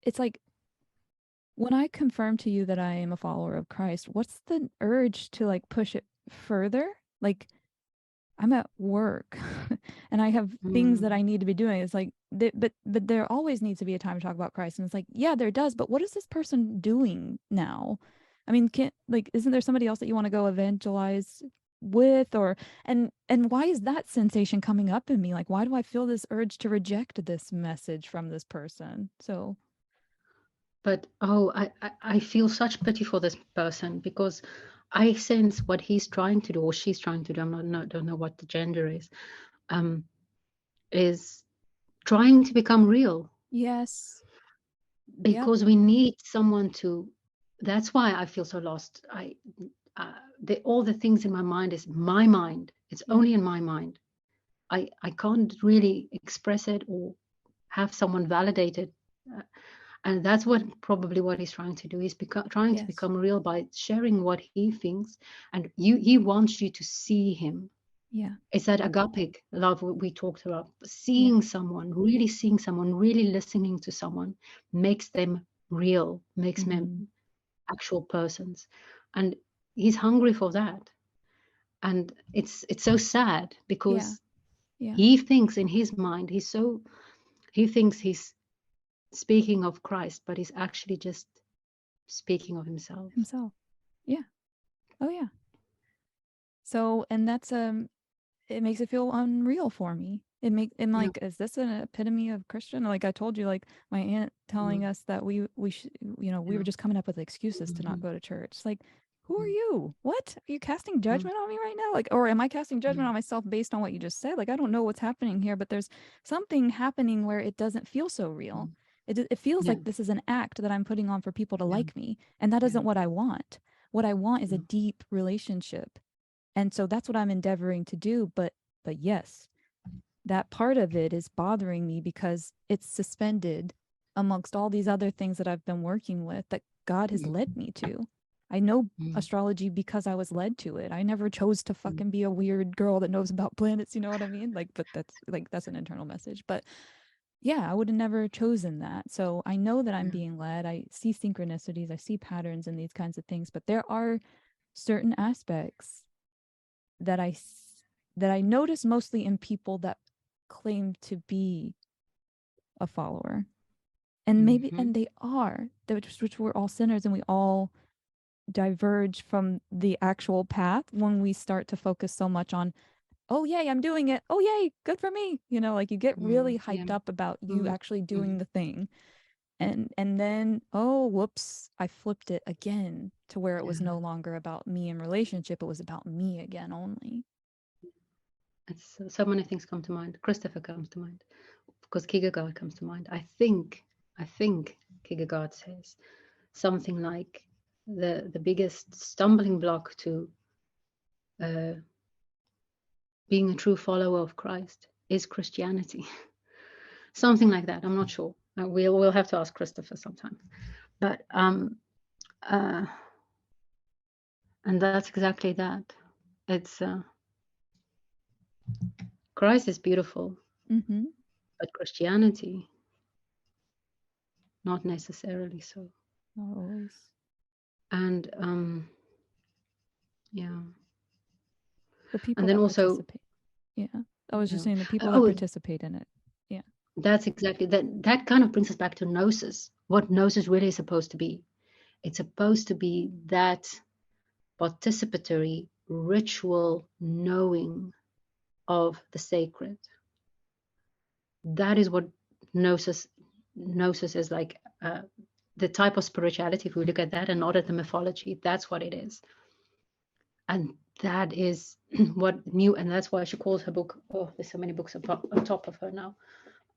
it's like, when I confirm to you that I am a follower of Christ, what's the urge to like push it further? Like, I'm at work and I have things that I need to be doing. It's like, but there always needs to be a time to talk about Christ. And it's like, yeah, there does. But what is this person doing now? I mean, isn't there somebody else that you want to go evangelize with, and why is that sensation coming up in me? Like, why do I feel this urge to reject this message from this person? So, But I feel such pity for this person, because I sense what he's trying to do, or she's trying to do. Don't know what the gender is trying to become real, yes. Yep. because we need someone to. That's why I feel so lost. All the things in my mind is my mind. It's Yep. only in my mind. I can't really express it or have someone validate it. And that's probably what he's trying to do. He's trying to Yes. become real by sharing what he thinks, and he wants you to see him. Yeah. It's that agapic love we talked about. Yeah. Seeing someone, really listening to someone, makes them real, makes them Mm-hmm. actual persons, and he's hungry for that. And it's so sad, Yeah. because Yeah. he thinks in his mind he thinks he's speaking of Christ, but he's actually just speaking of himself. Himself. Yeah. Oh yeah. So, and that's it makes it feel unreal for me. I'm Yeah. like, is this an epitome of Christian? Like I told you, like my aunt telling us that we should, we Yeah. were just coming up with excuses to not Mhm. go to church. It's like, who are Mm. you? What? Are you casting Mm. judgment on me right now? Like, or am I casting judgment Mm. on myself based on what you just said? Like, I don't know what's happening here, but there's something happening where it doesn't feel so real. Mm. It feels Yeah. like this is an act that I'm putting on for people to Yeah. like me, and that Yeah. isn't what I want. What I want is a Mm. deep relationship, and so that's what I'm endeavoring to do. But yes, that part of it is bothering me because it's suspended amongst all these other things that I've been working with that God has led Mm. me to. I know Mm. astrology because I was led to it. I never chose to Mm. fucking be a weird girl that knows about planets, you know what I mean? Like, but that's an internal message. But yeah, I would have never chosen that. So I know that I'm Yeah. being led. I see synchronicities, I see patterns in these kinds of things, but there are certain aspects that that I notice mostly in people that claim to be a follower. And maybe Mhm. and they are, which we're all sinners and we all diverge from the actual path when we start to focus so much on, oh yay, I'm doing it. Oh yay, good for me. Like you get Mm. really Yeah. hyped up about you Mm. actually doing Mm. the thing. And then, oh whoops, I flipped it again to where it was Yeah. no longer about me in relationship, it was about me again only. It's so many things come to mind. Christopher comes to mind, because Kierkegaard comes to mind. I think Kierkegaard says something like, the biggest stumbling block to being a true follower of Christ is Christianity. Something like that. I'm not sure. We'll have to ask Christopher sometime. But and that's exactly that. It's Christ is beautiful, Mm-hmm. but Christianity not necessarily so. Not always. And yeah. The people And then that also, participate. Yeah. I was just yeah. saying the people that participate in it. Yeah. That's exactly that. That kind of brings us back to gnosis. What gnosis really is supposed to be. It's supposed to be that participatory ritual knowing of the sacred. That is what gnosis is like. The type of spirituality, if we look at that and not at the mythology, that's what it is. And that is what new, and that's why she calls her book, oh, there's so many books on top of her now,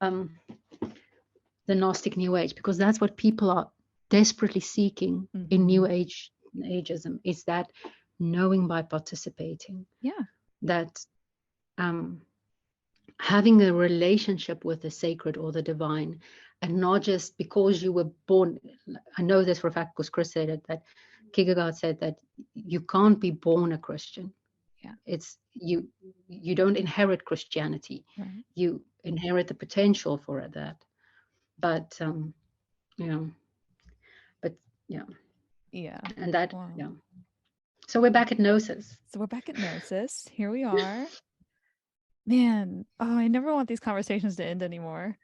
the Gnostic New Age, because that's what people are desperately seeking in New Ageism, is that knowing by participating. Yeah. That having a relationship with the sacred or the divine, and not just because you were born. I know this for a fact because Chris said it, that Kierkegaard said that you can't be born a Christian. Yeah. It's you don't inherit Christianity. Right. You inherit the potential for that. But yeah. But yeah. Yeah. And that, wow. yeah. So we're back at gnosis. So we're back at gnosis. Here we are. Man, oh, I never want these conversations to end anymore.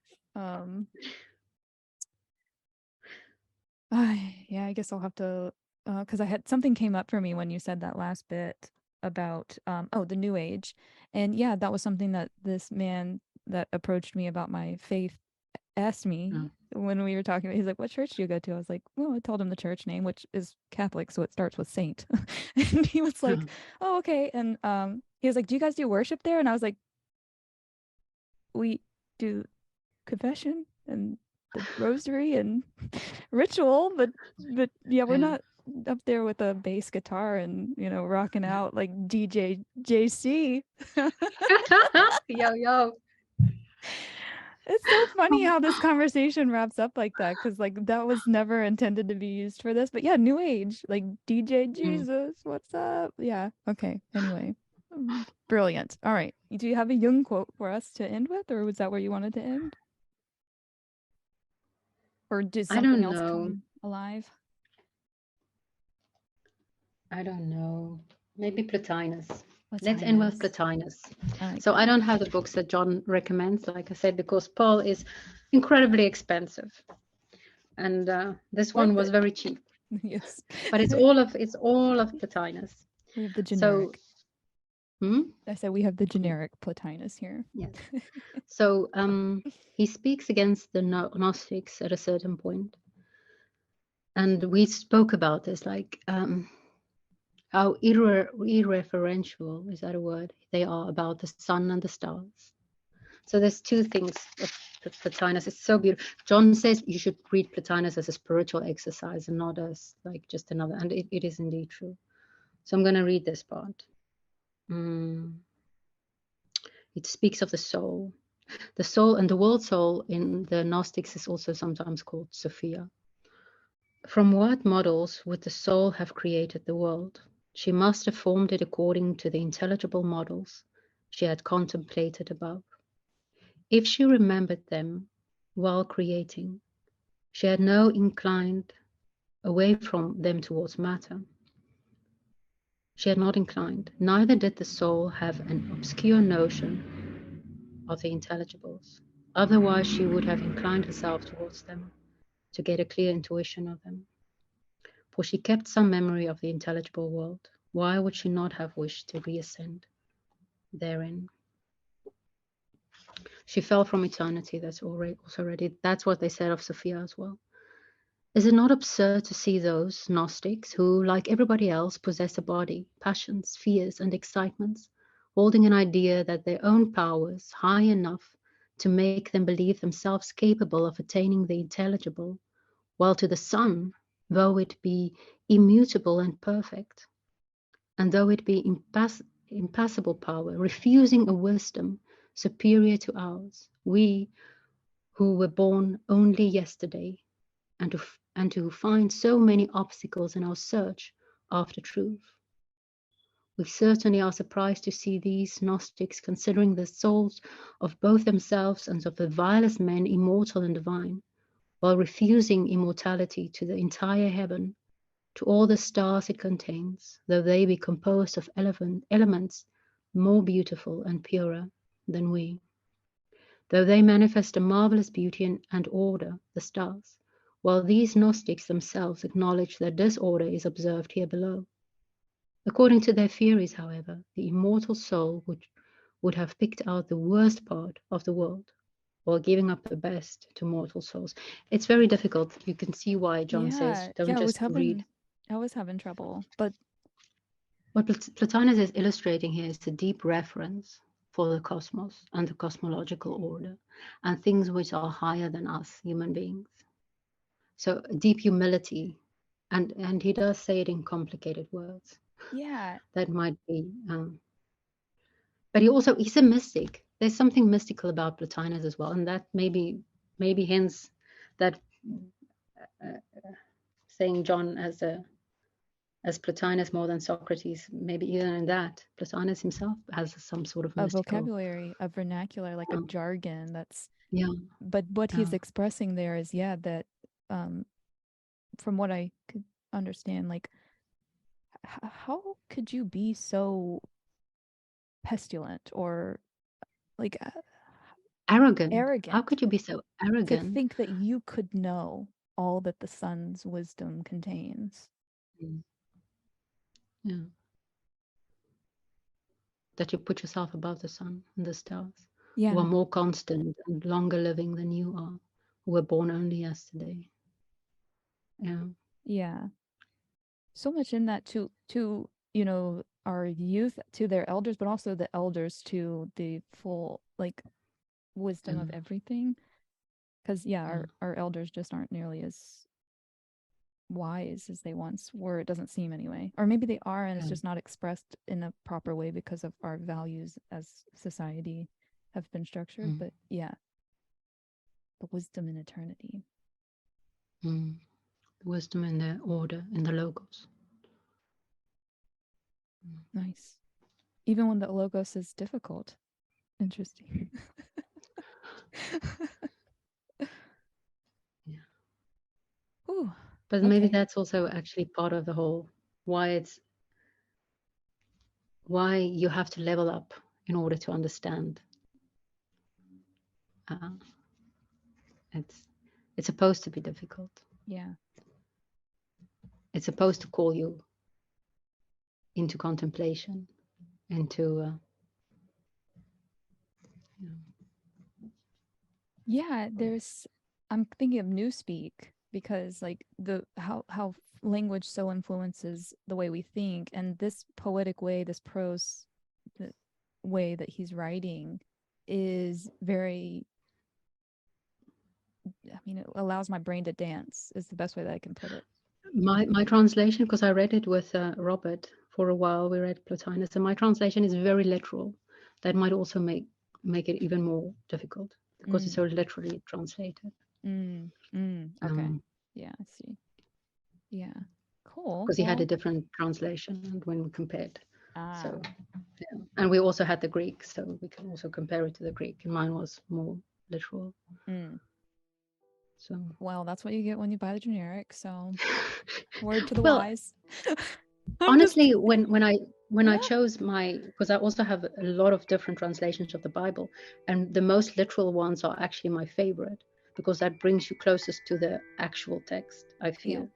Yeah, I guess I'll have to, because I had something came up for me when you said that last bit about the New Age, and yeah, that was something that this man that approached me about my faith asked me when we were talking. He's like, "What church do you go to?" I was like, "Well," I told him the church name, which is Catholic, so it starts with Saint. And he was like, "Oh, okay." And he was like, "Do you guys do worship there?" And I was like, "We do confession and the rosary and ritual, but yeah, we're not up there with a bass guitar and rocking out like DJ JC." Yo. It's so funny how this conversation wraps up like that, because like that was never intended to be used for this. But yeah, New Age, like DJ Jesus, what's up? Yeah. Okay. Anyway, brilliant. All right. Do you have a Jung quote for us to end with, or was that where you wanted to end? Or did something else come alive? I don't know. Maybe Plotinus. Let's end with Plotinus. So I don't have the books that John recommends, like I said, because Paul is incredibly expensive, and this one was very cheap. Yes, but it's all of Plotinus. We have the generic. So, I said we have the generic Plotinus here. Yes. So he speaks against the Gnostics at a certain point, and we spoke about this, like how irreferential, is that a word, they are about the sun and the stars. So there's two things of Plotinus. It's so beautiful. John says you should read Plotinus as a spiritual exercise and not as like just another, and it is indeed true. So I'm going to read this part. It speaks of the soul. The soul, and the world soul in the Gnostics is also sometimes called Sophia. From what models would the soul have created the world? She must have formed it according to the intelligible models she had contemplated above. If she remembered them while creating, she had no inclined away from them towards matter. She had not inclined, neither did the soul have an obscure notion of the intelligibles. Otherwise, she would have inclined herself towards them to get a clear intuition of them. For she kept some memory of the intelligible world. Why would she not have wished to reascend therein? She fell from eternity. That's what they said of Sophia as well. Is it not absurd to see those Gnostics who, like everybody else, possess a body, passions, fears, and excitements, holding an idea that their own powers high enough to make them believe themselves capable of attaining the intelligible, while to the sun, though it be immutable and perfect, and though it be impassible power, refusing a wisdom superior to ours, we who were born only yesterday, and to find so many obstacles in our search after truth. We certainly are surprised to see these Gnostics considering the souls of both themselves and of the vilest men immortal and divine, while refusing immortality to the entire heaven, to all the stars it contains, though they be composed of elements more beautiful and purer than we. Though they manifest a marvelous beauty and order, the stars, while these Gnostics themselves acknowledge that this order is observed here below. According to their theories, however, the immortal soul would have picked out the worst part of the world, while giving up the best to mortal souls. It's very difficult. You can see why John says, don't just read. I was having trouble, but what Plotinus is illustrating here is a deep reference for the cosmos and the cosmological order and things which are higher than us, human beings. So deep humility, and he does say it in complicated words. yeah, That might be, but he's a mystic. There's something mystical about Plotinus as well, and that maybe hence that saying John as Plotinus more than Socrates, maybe even in that Plotinus himself has some sort of mystical vocabulary, a vernacular, like a jargon that's but what he's expressing there is that from what I could understand, like how could you be so pestilent or like arrogant? Arrogant. How could you be so arrogant? To think that you could know all that the sun's wisdom contains. Yeah. That you put yourself above the sun and the stars, who are more constant and longer living than you are, who were born only yesterday. Yeah. So much in that to you know, our youth to their elders, but also the elders to the full like wisdom of everything. Because our elders just aren't nearly as wise as they once were. It doesn't seem anyway, or maybe they are, and it's just not expressed in a proper way because of our values as society have been structured. But the wisdom in eternity, the wisdom in the order, in the logos. Nice. Even when the logos is difficult. Interesting. Ooh, but maybe that's also actually part of the whole why you have to level up in order to understand. It's supposed to be difficult. Yeah. It's supposed to call you into contemplation, into I'm thinking of Newspeak because like how language so influences the way we think, and this poetic way, this prose way that he's writing is very, I mean, it allows my brain to dance is the best way that I can put it. My translation, because I read it with Robert for a while, we read Plotinus, and my translation is very literal. That might also make it even more difficult because it's so literally translated. Okay. Yeah, I see. Yeah. Cool. Because he had a different translation when we compared. So, yeah. And we also had the Greek, so we can also compare it to the Greek. And mine was more literal. So, well, that's what you get when you buy the generic. So, word to the wise. Honestly, when I chose because I also have a lot of different translations of the Bible, and the most literal ones are actually my favorite because that brings you closest to the actual text. I feel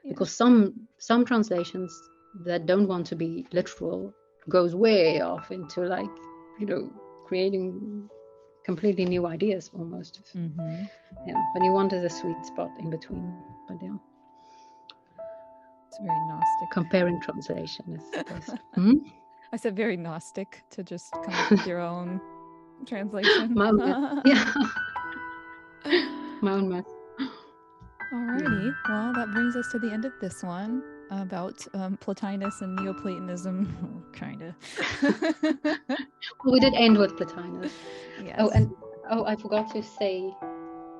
because some translations that don't want to be literal goes way off into creating completely new ideas almost. But you want a sweet spot in between. But it's very Gnostic. Comparing translation is the best. I said very Gnostic to just come up with your own translation. My own mess. Yeah. My own mess. Alrighty. Well, that brings us to the end of this one about Plotinus and Neoplatonism. Kind of. Well, we did end with Plotinus. Yes. Oh, and I forgot to say,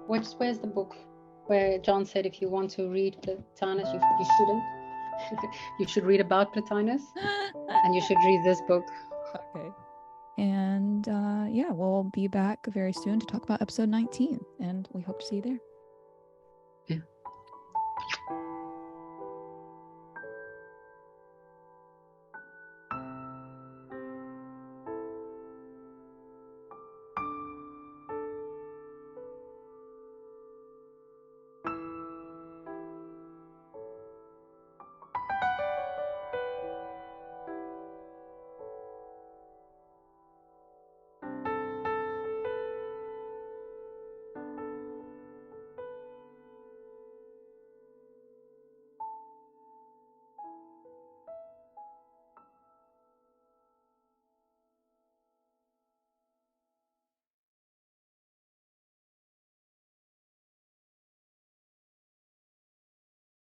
where's the book where John said if you want to read Plotinus, you shouldn't. You should read about Plotinus, and you should read this book. Okay. And yeah, we'll be back very soon to talk about episode 19, and we hope to see you there.